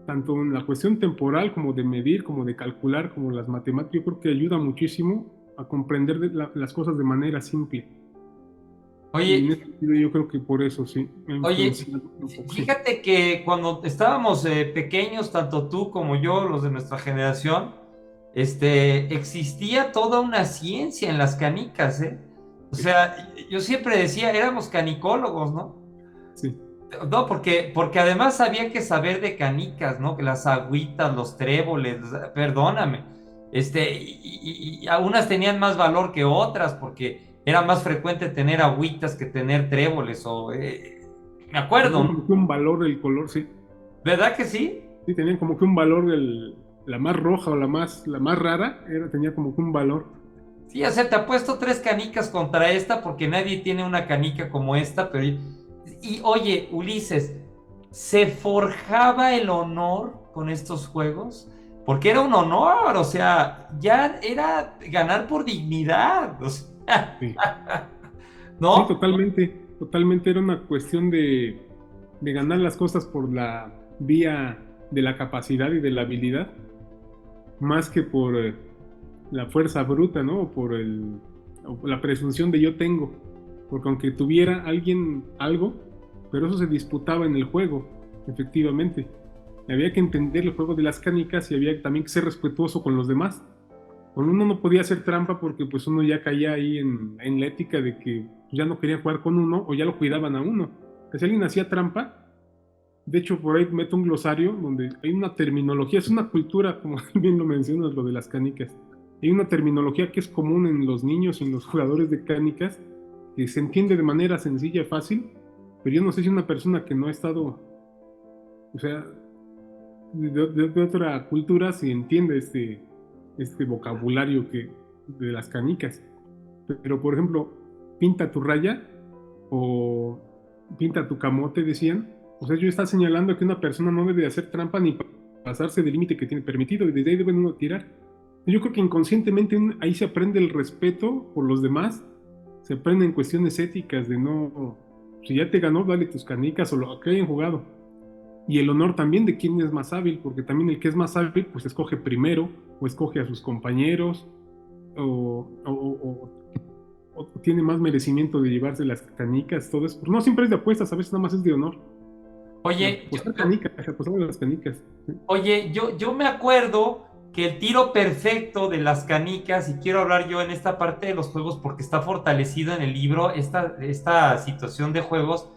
tanto en la cuestión temporal como de medir, como de calcular, como las matemáticas. Yo creo que ayuda muchísimo a comprender las cosas de manera simple. Oye, en ese sentido, yo creo que por eso sí. Oye, fíjate que cuando estábamos pequeños, tanto tú como yo, los de nuestra generación, existía toda una ciencia en las canicas, ¿eh? O sea, yo siempre decía, éramos canicólogos, ¿no? Sí. No, porque además había que saber de canicas, ¿no? Que las agüitas, los tréboles, perdóname. Y unas tenían más valor que otras, porque era más frecuente tener agüitas que tener tréboles, me acuerdo. Tenía como que un valor el color, sí. ¿Verdad que sí? Sí, tenían como que un valor, la más roja o la más rara, tenía como que un valor. Sí, o sea, te apuesto 3 canicas contra esta, porque nadie tiene una canica como esta, pero... Y oye, Ulises, ¿se forjaba el honor con estos juegos? Porque era un honor, o sea, ya era ganar por dignidad, o sea, Sí. ¿no? Sí, totalmente. totalmente era una cuestión de ganar las cosas por la vía de la capacidad y de la habilidad, más que por la fuerza bruta, ¿no? O la presunción de yo tengo. Porque aunque tuviera alguien algo, pero eso se disputaba en el juego, efectivamente. Había que entender el juego de las canicas y había también que ser respetuoso con los demás. Con uno no podía hacer trampa porque pues uno ya caía ahí en la ética de que ya no quería jugar con uno o ya lo cuidaban a uno. Que si alguien hacía trampa, de hecho por ahí meto un glosario donde hay una terminología, es una cultura, como bien lo mencionas, lo de las canicas. Hay una terminología que es común en los niños y en los jugadores de canicas, que se entiende de manera sencilla y fácil, pero yo no sé si una persona que no ha estado, o sea, de otra cultura se entiende este vocabulario de las canicas. Pero, por ejemplo, pinta tu raya o pinta tu camote, decían. O sea, yo estaba señalando que una persona no debe hacer trampa ni pasarse del límite que tiene permitido y desde ahí debe uno tirar. Yo creo que inconscientemente ahí se aprende el respeto por los demás, se aprende en cuestiones éticas de no, si ya te ganó, dale tus canicas o lo que hayan jugado. Y el honor también de quién es más hábil, porque también el que es más hábil, pues escoge primero, o escoge a sus compañeros, o, o, o, o tiene más merecimiento de llevarse las canicas, todo eso. No siempre es de apuestas, a veces nada más es de honor. Oye, Apostar canicas, apostamos las canicas. ¿Sí? Oye, yo me acuerdo que el tiro perfecto de las canicas, y quiero hablar yo en esta parte de los juegos porque está fortalecido en el libro, esta situación de juegos,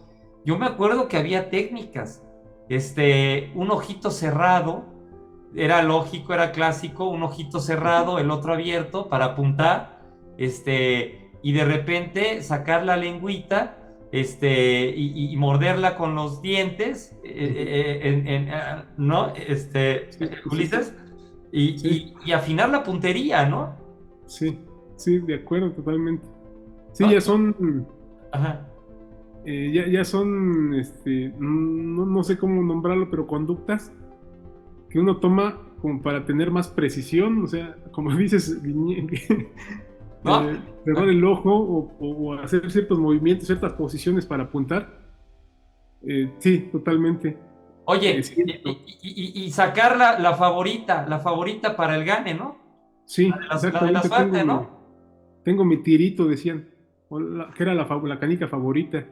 yo me acuerdo que había técnicas, un ojito cerrado, era lógico, era clásico, un ojito cerrado, el otro abierto para apuntar, y de repente sacar la lengüita, y morderla con los dientes, ¿no? Ulises, Sí. y afinar la puntería, ¿no? Sí, sí, de acuerdo, totalmente. Sí, ¿No? ya son, Ajá. ya son, no sé cómo nombrarlo, pero conductas que uno toma como para tener más precisión, o sea, como dices, ¿No? cerrar el ojo o hacer ciertos movimientos, ciertas posiciones para apuntar. Sí, totalmente. Oye, Sí, y sacar la favorita para el gane, ¿no? sí, La de la exactamente, suerte, ¿no? tengo mi tirito, decían, que era la canica favorita.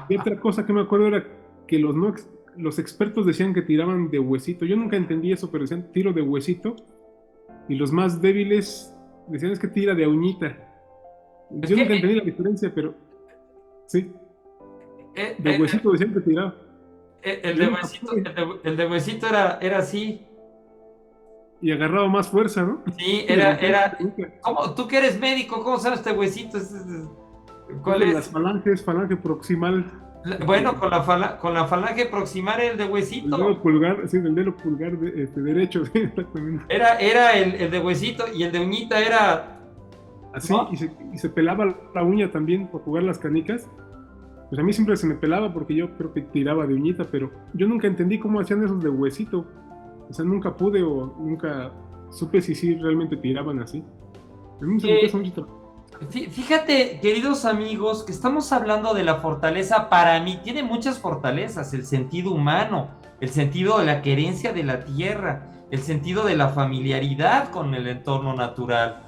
Y otra cosa que me acuerdo era que los expertos decían que tiraban de huesito. Yo nunca entendí eso, pero decían tiro de huesito. Y los más débiles decían es que tira de uñita. Es Yo que nunca entendí la diferencia, pero sí, eh, de eh, huesito decían que tiraba. el Yo de nunca huesito, pude. el de huesito era así. Y agarraba más fuerza, ¿no? Sí, Le rompía la canica. ¿Cómo, tú que eres médico, cómo sabes este huesito? ¿Cuál Con las es? falanges, falange proximal, Bueno, con la falange proximal era el de el dedo huesito. pulgar, sí, el dedo pulgar derecho, sí, exactamente. Era el de huesito y el de uñita era, Así, ¿no? y se pelaba la uña también por jugar las canicas. Pues a mí siempre se me pelaba porque yo creo que tiraba de uñita, pero yo nunca entendí cómo hacían esos de huesito. O sea, nunca pude o nunca supe si sí realmente tiraban así. A mí se me cuesta Eh, mucho trabajo. Fíjate, queridos amigos, que estamos hablando de la fortaleza. Para mí tiene muchas fortalezas: el sentido humano, el sentido de la querencia de la tierra, el sentido de la familiaridad con el entorno natural.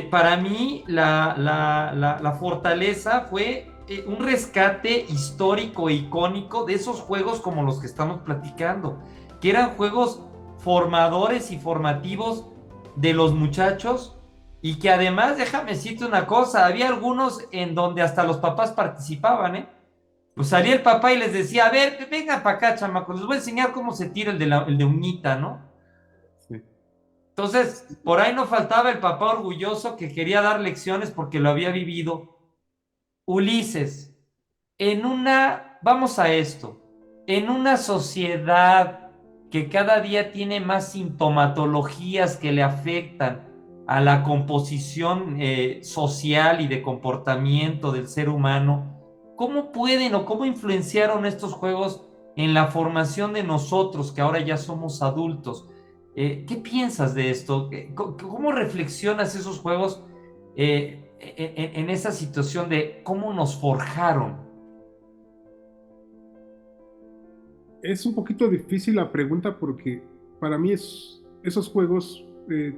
Para mí la fortaleza fue un rescate histórico e icónico de esos juegos como los que estamos platicando, que eran juegos formadores y formativos de los muchachos, y que además, déjame decirte una cosa, había algunos en donde hasta los papás participaban, ¿eh? Pues salía el papá y les decía, a ver, vengan para acá, chamacos, les voy a enseñar cómo se tira el de uñita, ¿no? Sí. Entonces, por ahí no faltaba el papá orgulloso que quería dar lecciones porque lo había vivido. Ulises, vamos a esto, en una sociedad que cada día tiene más sintomatologías que le afectan a la composición social y de comportamiento del ser humano, ¿cómo pueden o cómo influenciaron estos juegos en la formación de nosotros que ahora ya somos adultos? ¿Qué piensas de esto? ¿Cómo reflexionas esos juegos en esa situación de cómo nos forjaron? Es un poquito difícil la pregunta porque para mí esos juegos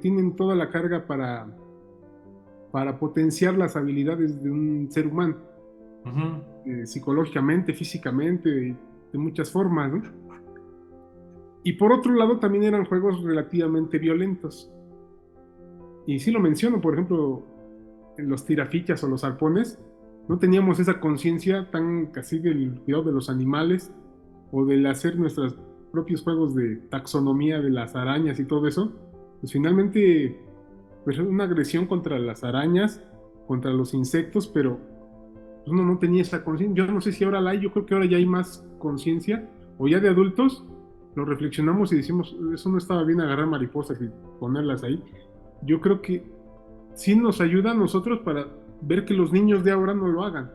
tienen toda la carga para potenciar las habilidades de un ser humano, psicológicamente, físicamente, de muchas formas, ¿no? Y por otro lado también eran juegos relativamente violentos. Y sí lo menciono, por ejemplo, en los tirafichas o los arpones, no teníamos esa conciencia tan casi del cuidado de los animales o del hacer nuestros propios juegos de taxonomía de las arañas y todo eso. Pues finalmente, pues una agresión contra las arañas, contra los insectos, pero uno no tenía esa conciencia. Yo no sé si ahora la hay, yo creo que ahora ya hay más conciencia, o ya de adultos lo reflexionamos y decimos, eso no estaba bien agarrar mariposas y ponerlas ahí. Yo creo que sí nos ayuda a nosotros para ver que los niños de ahora no lo hagan.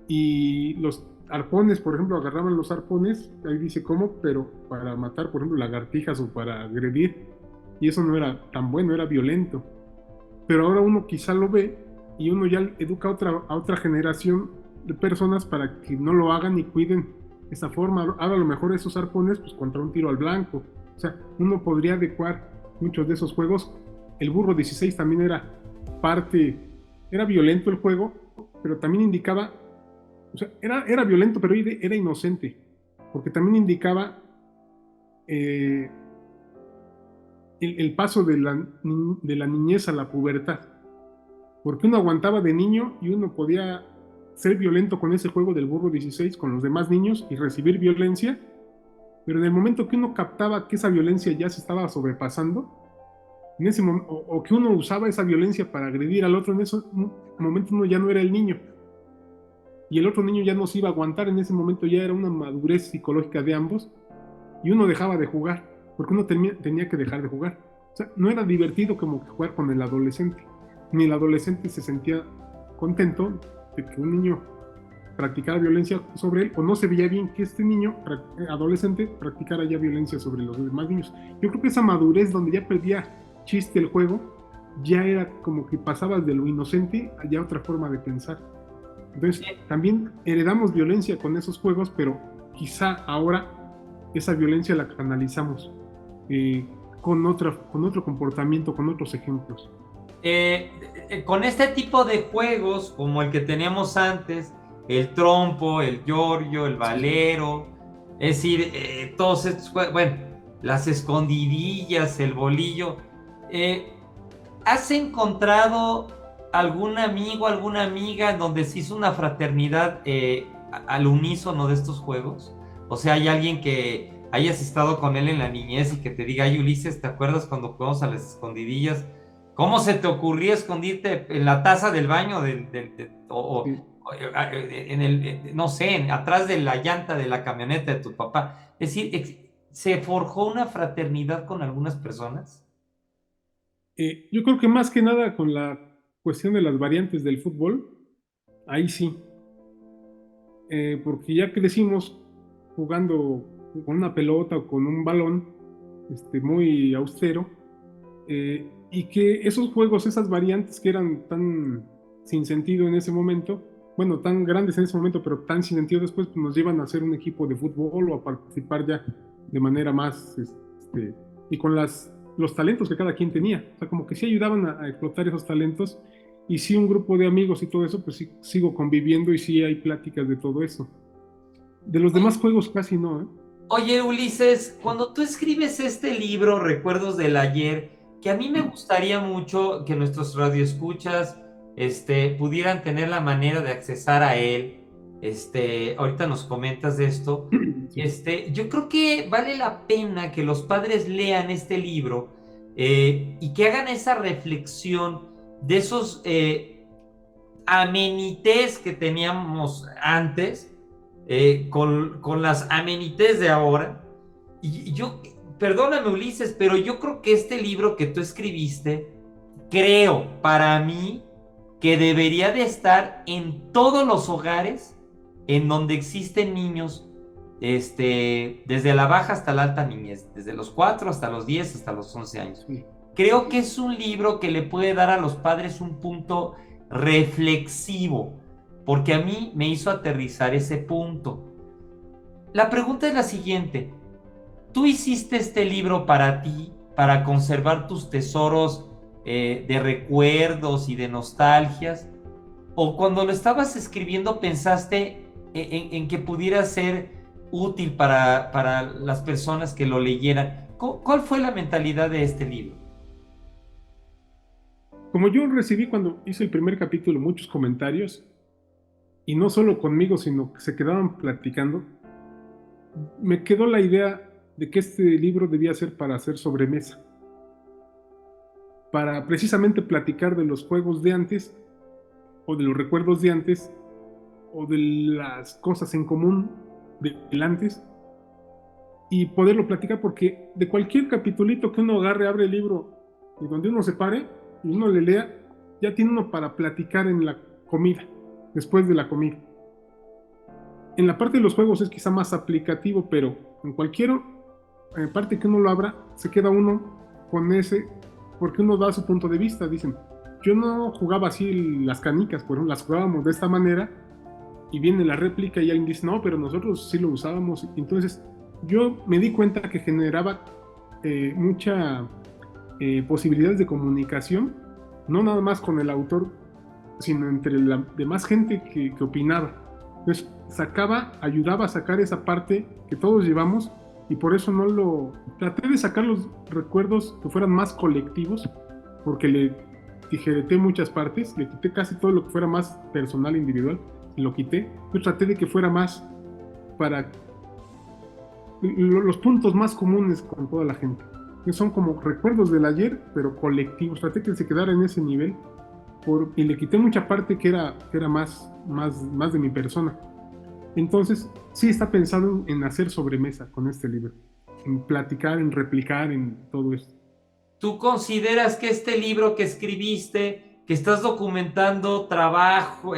Y los arpones, por ejemplo, agarraban los arpones, ahí dice cómo, pero para matar, por ejemplo, lagartijas o para agredir, y eso no era tan bueno, era violento. Pero ahora uno quizá lo ve y uno ya educa a otra generación de personas para que no lo hagan y cuiden esa forma. Ahora a lo mejor esos arpones, pues contra un tiro al blanco. O sea, uno podría adecuar muchos de esos juegos. El burro 16 también era violento el juego, pero también indicaba, o sea, era violento, pero era inocente, porque también indicaba el paso de la niñez a la pubertad, porque uno aguantaba de niño y uno podía ser violento con ese juego del burro 16 con los demás niños y recibir violencia, pero en el momento que uno captaba que esa violencia ya se estaba sobrepasando, en ese o que uno usaba esa violencia para agredir al otro, en ese momento uno ya no era el niño. Y el otro niño ya no se iba a aguantar, en ese momento ya era una madurez psicológica de ambos, y uno dejaba de jugar, porque uno tenía que dejar de jugar. O sea, no era divertido como jugar con el adolescente, ni el adolescente se sentía contento de que un niño practicara violencia sobre él, o no se veía bien que este niño, adolescente, practicara ya violencia sobre los demás niños. Yo creo que esa madurez donde ya perdía chiste el juego, ya era como que pasabas de lo inocente a ya otra forma de pensar. Entonces, también heredamos violencia con esos juegos, pero quizá ahora esa violencia la canalizamos con otro comportamiento, con otros ejemplos. Con este tipo de juegos, como el que teníamos antes, el trompo, el yoyo, el valero, es decir, todos estos juegos, bueno, las escondidillas, el bolillo, ¿has encontrado algún amigo, alguna amiga en donde se hizo una fraternidad al unísono de estos juegos? O sea, ¿hay alguien que hayas estado con él en la niñez y que te diga, ay, Ulises, ¿te acuerdas cuando jugamos a las escondidillas? ¿Cómo se te ocurría escondirte en la taza del baño no sé, atrás de la llanta de la camioneta de tu papá? Es decir, ¿se forjó una fraternidad con algunas personas? Yo creo que más que nada con la cuestión de las variantes del fútbol, ahí sí. Porque ya crecimos jugando con una pelota o con un balón muy austero, y que esos juegos, esas variantes que eran tan sin sentido en ese momento, bueno, tan grandes en ese momento, pero tan sin sentido después, pues nos llevan a ser un equipo de fútbol o a participar ya de manera más, y con los talentos que cada quien tenía. O sea, como que sí ayudaban a explotar esos talentos, y sí un grupo de amigos y todo eso, pues sí sigo conviviendo y sí hay pláticas de todo eso. De los demás juegos casi no, ¿eh? Oye, Ulises, cuando tú escribes este libro, Recuerdos del Ayer, que a mí me gustaría mucho que nuestros radioescuchas pudieran tener la manera de accesar a él, ahorita nos comentas de esto, sí. Yo creo que vale la pena que los padres lean este libro y que hagan esa reflexión de esos amenités que teníamos antes, con las amenités de ahora. Y yo, perdóname Ulises, pero yo creo que este libro que tú escribiste, creo para mí que debería de estar en todos los hogares en donde existen niños, desde la baja hasta la alta niñez, desde los 4 hasta los 10 hasta los 11 años. Sí. Creo que es un libro que le puede dar a los padres un punto reflexivo, porque a mí me hizo aterrizar ese punto. La pregunta es la siguiente: ¿tú hiciste este libro para ti, para conservar tus tesoros de recuerdos y de nostalgias? ¿O cuando lo estabas escribiendo pensaste en que pudiera ser útil para las personas que lo leyeran? ¿Cuál fue la mentalidad de este libro? Como yo recibí cuando hice el primer capítulo muchos comentarios, y no solo conmigo, sino que se quedaban platicando, me quedó la idea de que este libro debía ser para hacer sobremesa, para precisamente platicar de los juegos de antes, o de los recuerdos de antes, o de las cosas en común del antes, y poderlo platicar, porque de cualquier capitulito que uno agarre, abre el libro, y donde uno se pare, y uno le lea, ya tiene uno para platicar en la comida, después de la comida. En la parte de los juegos es quizá más aplicativo, pero en cualquier parte que uno lo abra, se queda uno con ese, porque uno da su punto de vista. Dicen, yo no jugaba así las canicas, por ejemplo, las jugábamos de esta manera, y viene la réplica y alguien dice, no, pero nosotros sí lo usábamos. Entonces yo me di cuenta que generaba mucha posibilidades de comunicación, no nada más con el autor, sino entre la demás gente que opinaba. Entonces ayudaba a sacar esa parte que todos llevamos, y por eso traté de sacar los recuerdos que fueran más colectivos, porque le tijereté muchas partes, le quité casi todo lo que fuera más personal, individual, y lo quité. Yo traté de que fuera más para los puntos más comunes con toda la gente, que son como recuerdos del ayer, pero colectivos. Traté que se quedara en ese nivel, y le quité mucha parte que era más de mi persona. Entonces, sí está pensado en hacer sobremesa con este libro, en platicar, en replicar, en todo esto. ¿Tú consideras que este libro que escribiste, que estás documentando trabajo,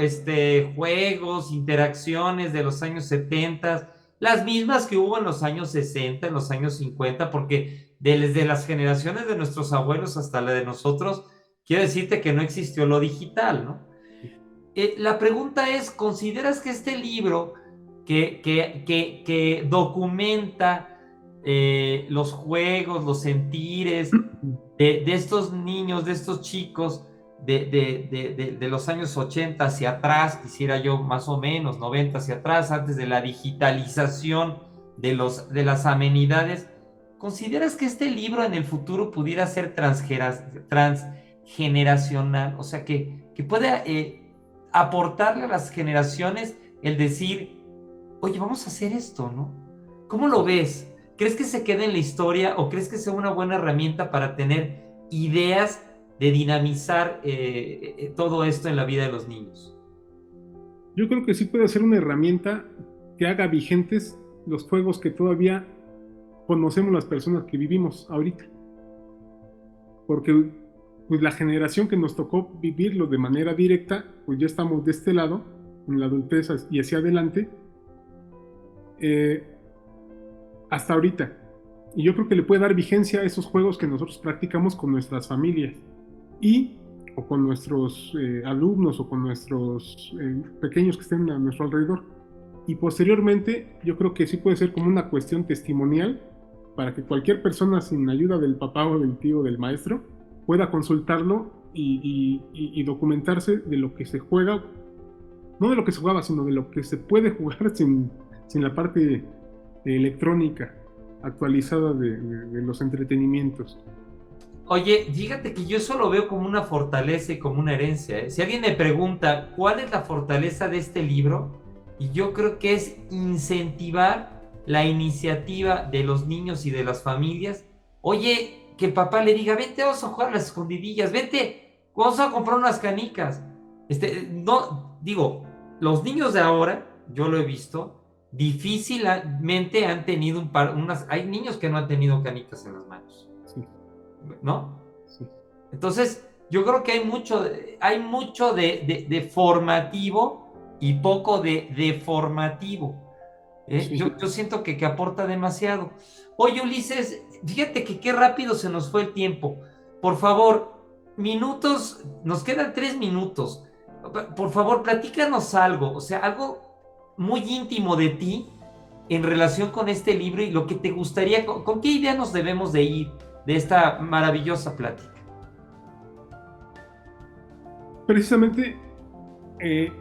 juegos, interacciones de los años 70, las mismas que hubo en los años 60, en los años 50, porque desde las generaciones de nuestros abuelos hasta la de nosotros, quiero decirte que no existió lo digital, ¿no? La pregunta es, ¿consideras que este libro que documenta los juegos, los sentires de estos niños, de estos chicos de los años 80 hacia atrás, quisiera yo más o menos, 90 hacia atrás, antes de la digitalización de las amenidades, ¿consideras que este libro en el futuro pudiera ser transgeneracional? O sea, que pueda aportarle a las generaciones el decir, oye, vamos a hacer esto, ¿no? ¿Cómo lo ves? ¿Crees que se quede en la historia o crees que sea una buena herramienta para tener ideas de dinamizar todo esto en la vida de los niños? Yo creo que sí puede ser una herramienta que haga vigentes los juegos que todavía conocemos las personas que vivimos ahorita. Porque pues, la generación que nos tocó vivirlo de manera directa, pues ya estamos de este lado, en la adultez y hacia adelante, hasta ahorita. Y yo creo que le puede dar vigencia a esos juegos que nosotros practicamos con nuestras familias o con nuestros alumnos o con nuestros pequeños que estén a nuestro alrededor. Y posteriormente yo creo que sí puede ser como una cuestión testimonial para que cualquier persona sin ayuda del papá o del tío o del maestro pueda consultarlo y documentarse de lo que se juega, no de lo que se jugaba, sino de lo que se puede jugar sin la parte electrónica actualizada de los entretenimientos. Oye, fíjate que yo eso lo veo como una fortaleza y como una herencia, ¿eh? Si alguien me pregunta cuál es la fortaleza de este libro, y yo creo que es incentivar la iniciativa de los niños y de las familias. Oye, que el papá le diga, vente, vamos a jugar a las escondidillas, vente, vamos a comprar unas canicas. No, digo, los niños de ahora, yo lo he visto, difícilmente han tenido hay niños que no han tenido canicas en las manos. Sí. ¿No? Sí. Entonces, yo creo que hay mucho de formativo y poco de deformativo. Sí. Yo siento que aporta demasiado. Oye, Ulises, fíjate que qué rápido se nos fue el tiempo. Por favor, minutos, nos quedan 3 minutos. Por favor, platícanos algo, o sea, algo muy íntimo de ti en relación con este libro y lo que te gustaría, con qué idea nos debemos de ir de esta maravillosa plática. Precisamente eh,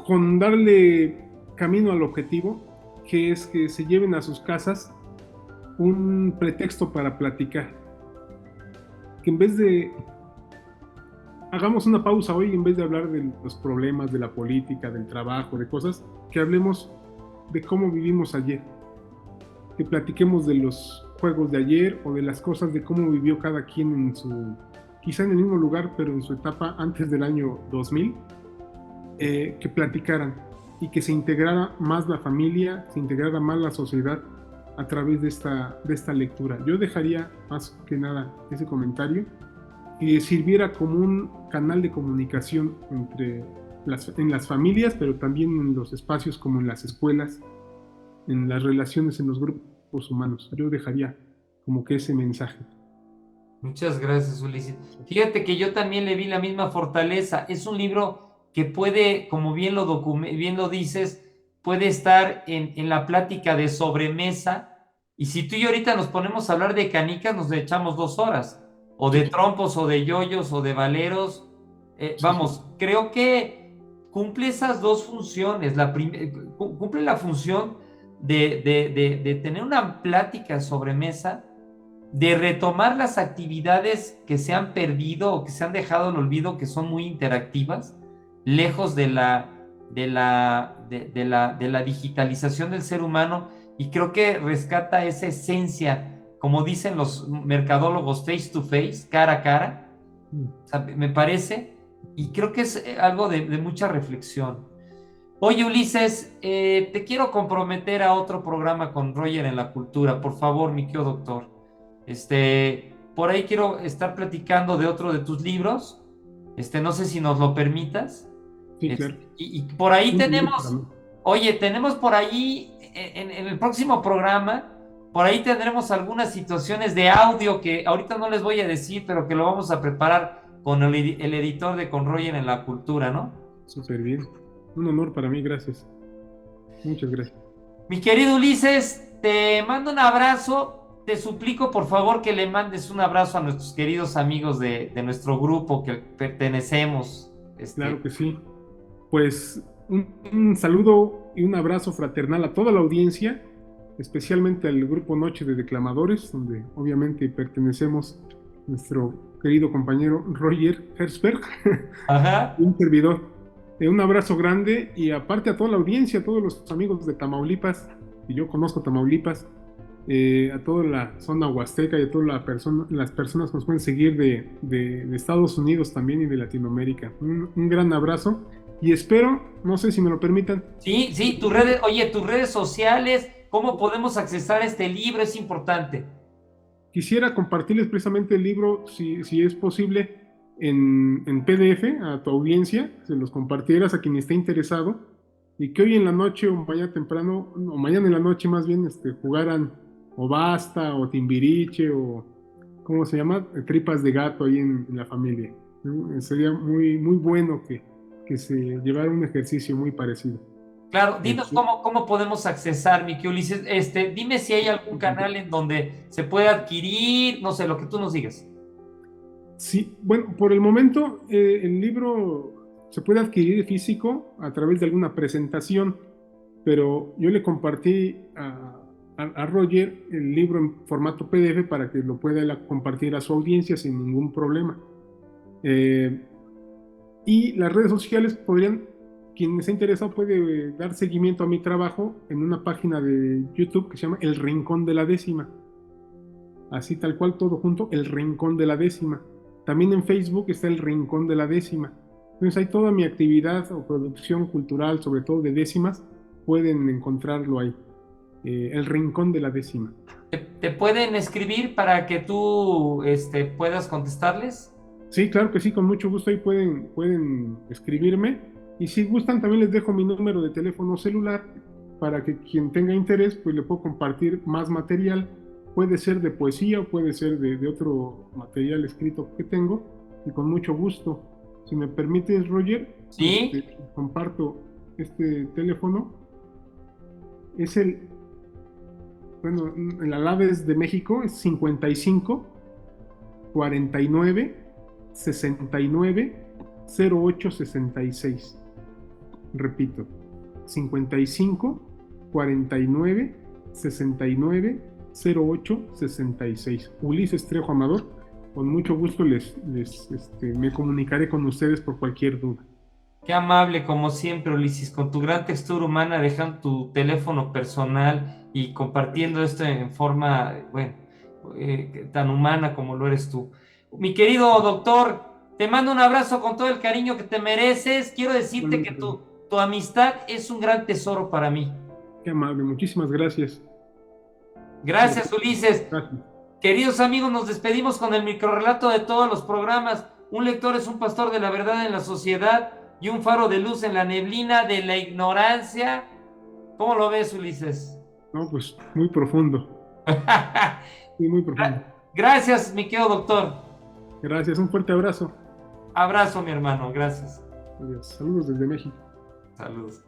con darle camino al objetivo, que es que se lleven a sus casas un pretexto para platicar. Que en vez de hagamos una pausa hoy, en vez de hablar de los problemas de la política, del trabajo, de cosas, que hablemos de cómo vivimos ayer, que platiquemos de los juegos de ayer o de las cosas de cómo vivió cada quien en su, quizá en el mismo lugar, pero en su etapa antes del año 2000, que platicaran y que se integrara más la familia, se integrara más la sociedad a través de esta lectura. Yo dejaría más que nada ese comentario, que sirviera como un canal de comunicación en las familias, pero también en los espacios como en las escuelas, en las relaciones en los grupos humanos. Yo dejaría como que ese mensaje. Muchas gracias, Ulises. Fíjate que yo también le vi la misma fortaleza. Es un libro que puede, como bien bien lo dices, puede estar en la plática de sobremesa. Y si tú y yo ahorita nos ponemos a hablar de canicas, nos echamos 2 horas. O de trompos, o de yoyos, o de valeros. Vamos, creo que cumple esas dos funciones. Cumple la función de tener una plática sobremesa, de retomar las actividades que se han perdido o que se han dejado en olvido, que son muy interactivas, lejos de la digitalización del ser humano, y creo que rescata esa esencia, como dicen los mercadólogos, face to face, cara a cara, o sea, me parece, y creo que es algo de mucha reflexión. Oye, Ulises, te quiero comprometer a otro programa con Roger en la cultura, por favor, mi querido doctor. Por ahí quiero estar platicando de otro de tus libros. No sé si nos lo permitas. Sí, claro. Y por ahí tenemos, oye, tenemos por ahí en el próximo programa, por ahí tendremos algunas situaciones de audio que ahorita no les voy a decir, pero que lo vamos a preparar con el editor de Con Roger en la cultura, ¿no? Súper bien. Un honor para mí, gracias. Muchas gracias. Mi querido Ulises, te mando un abrazo. Te suplico, por favor, que le mandes un abrazo a nuestros queridos amigos de nuestro grupo que pertenecemos. Claro que sí. Pues un saludo y un abrazo fraternal a toda la audiencia, especialmente al grupo Noche de Declamadores, donde obviamente pertenecemos nuestro querido compañero Roger Herzberg, Ajá. y un servidor. Un abrazo grande, y aparte a toda la audiencia, a todos los amigos de Tamaulipas, y yo conozco Tamaulipas, a toda la zona huasteca y a todas las personas que nos pueden seguir de Estados Unidos también y de Latinoamérica. Un gran abrazo, y espero, no sé si me lo permitan. Sí, tus redes sociales, ¿cómo podemos accesar a este libro? Es importante. Quisiera compartirles precisamente el libro, si es posible, en PDF a tu audiencia, se los compartieras a quien esté interesado, y que hoy en la noche o mañana temprano, o mañana en la noche más bien, jugaran o Basta o Timbiriche o ¿cómo se llama? Tripas de gato ahí en la familia. Sería muy, muy bueno que se llevara un ejercicio muy parecido. Claro, dinos cómo podemos accesar, mi querido Ulises. Dime si hay algún canal en donde se pueda adquirir, no sé, lo que tú nos digas. Sí, bueno, por el momento el libro se puede adquirir físico a través de alguna presentación, pero yo le compartí a Roger el libro en formato PDF para que lo pueda compartir a su audiencia sin ningún problema. Y las redes sociales quien esté interesado puede dar seguimiento a mi trabajo en una página de YouTube que se llama El Rincón de la Décima. Así tal cual, todo junto, El Rincón de la Décima. También en Facebook está El Rincón de la Décima. Entonces hay toda mi actividad o producción cultural, sobre todo de décimas, pueden encontrarlo ahí. El Rincón de la Décima. ¿Te pueden escribir para que tú puedas contestarles? Sí, claro que sí, con mucho gusto ahí pueden escribirme. Y si gustan, también les dejo mi número de teléfono celular para que quien tenga interés, pues le puedo compartir más material. Puede ser de poesía o puede ser de otro material escrito que tengo, y con mucho gusto Si me permites, Roger, Sí. comparto este teléfono. Es bueno, en la Laves de México es 55 49 69 08 66. Repito, 55 49 69 08 66. Ulises Trejo Amador, con mucho gusto me comunicaré con ustedes por cualquier duda. Qué amable, como siempre, Ulises, con tu gran textura humana, dejando tu teléfono personal y compartiendo esto en forma, bueno, tan humana como lo eres tú. Mi querido doctor, te mando un abrazo con todo el cariño que te mereces. Quiero decirte que tu amistad es un gran tesoro para mí. Qué amable, muchísimas gracias. Gracias, Ulises. Gracias. Queridos amigos, nos despedimos con el microrrelato de todos los programas. Un lector es un pastor de la verdad en la sociedad y un faro de luz en la neblina de la ignorancia. ¿Cómo lo ves, Ulises? No, pues muy profundo. Sí, muy profundo. Gracias, mi querido doctor. Gracias, un fuerte abrazo. Abrazo, mi hermano. Gracias. Adiós. Saludos desde México. Saludos.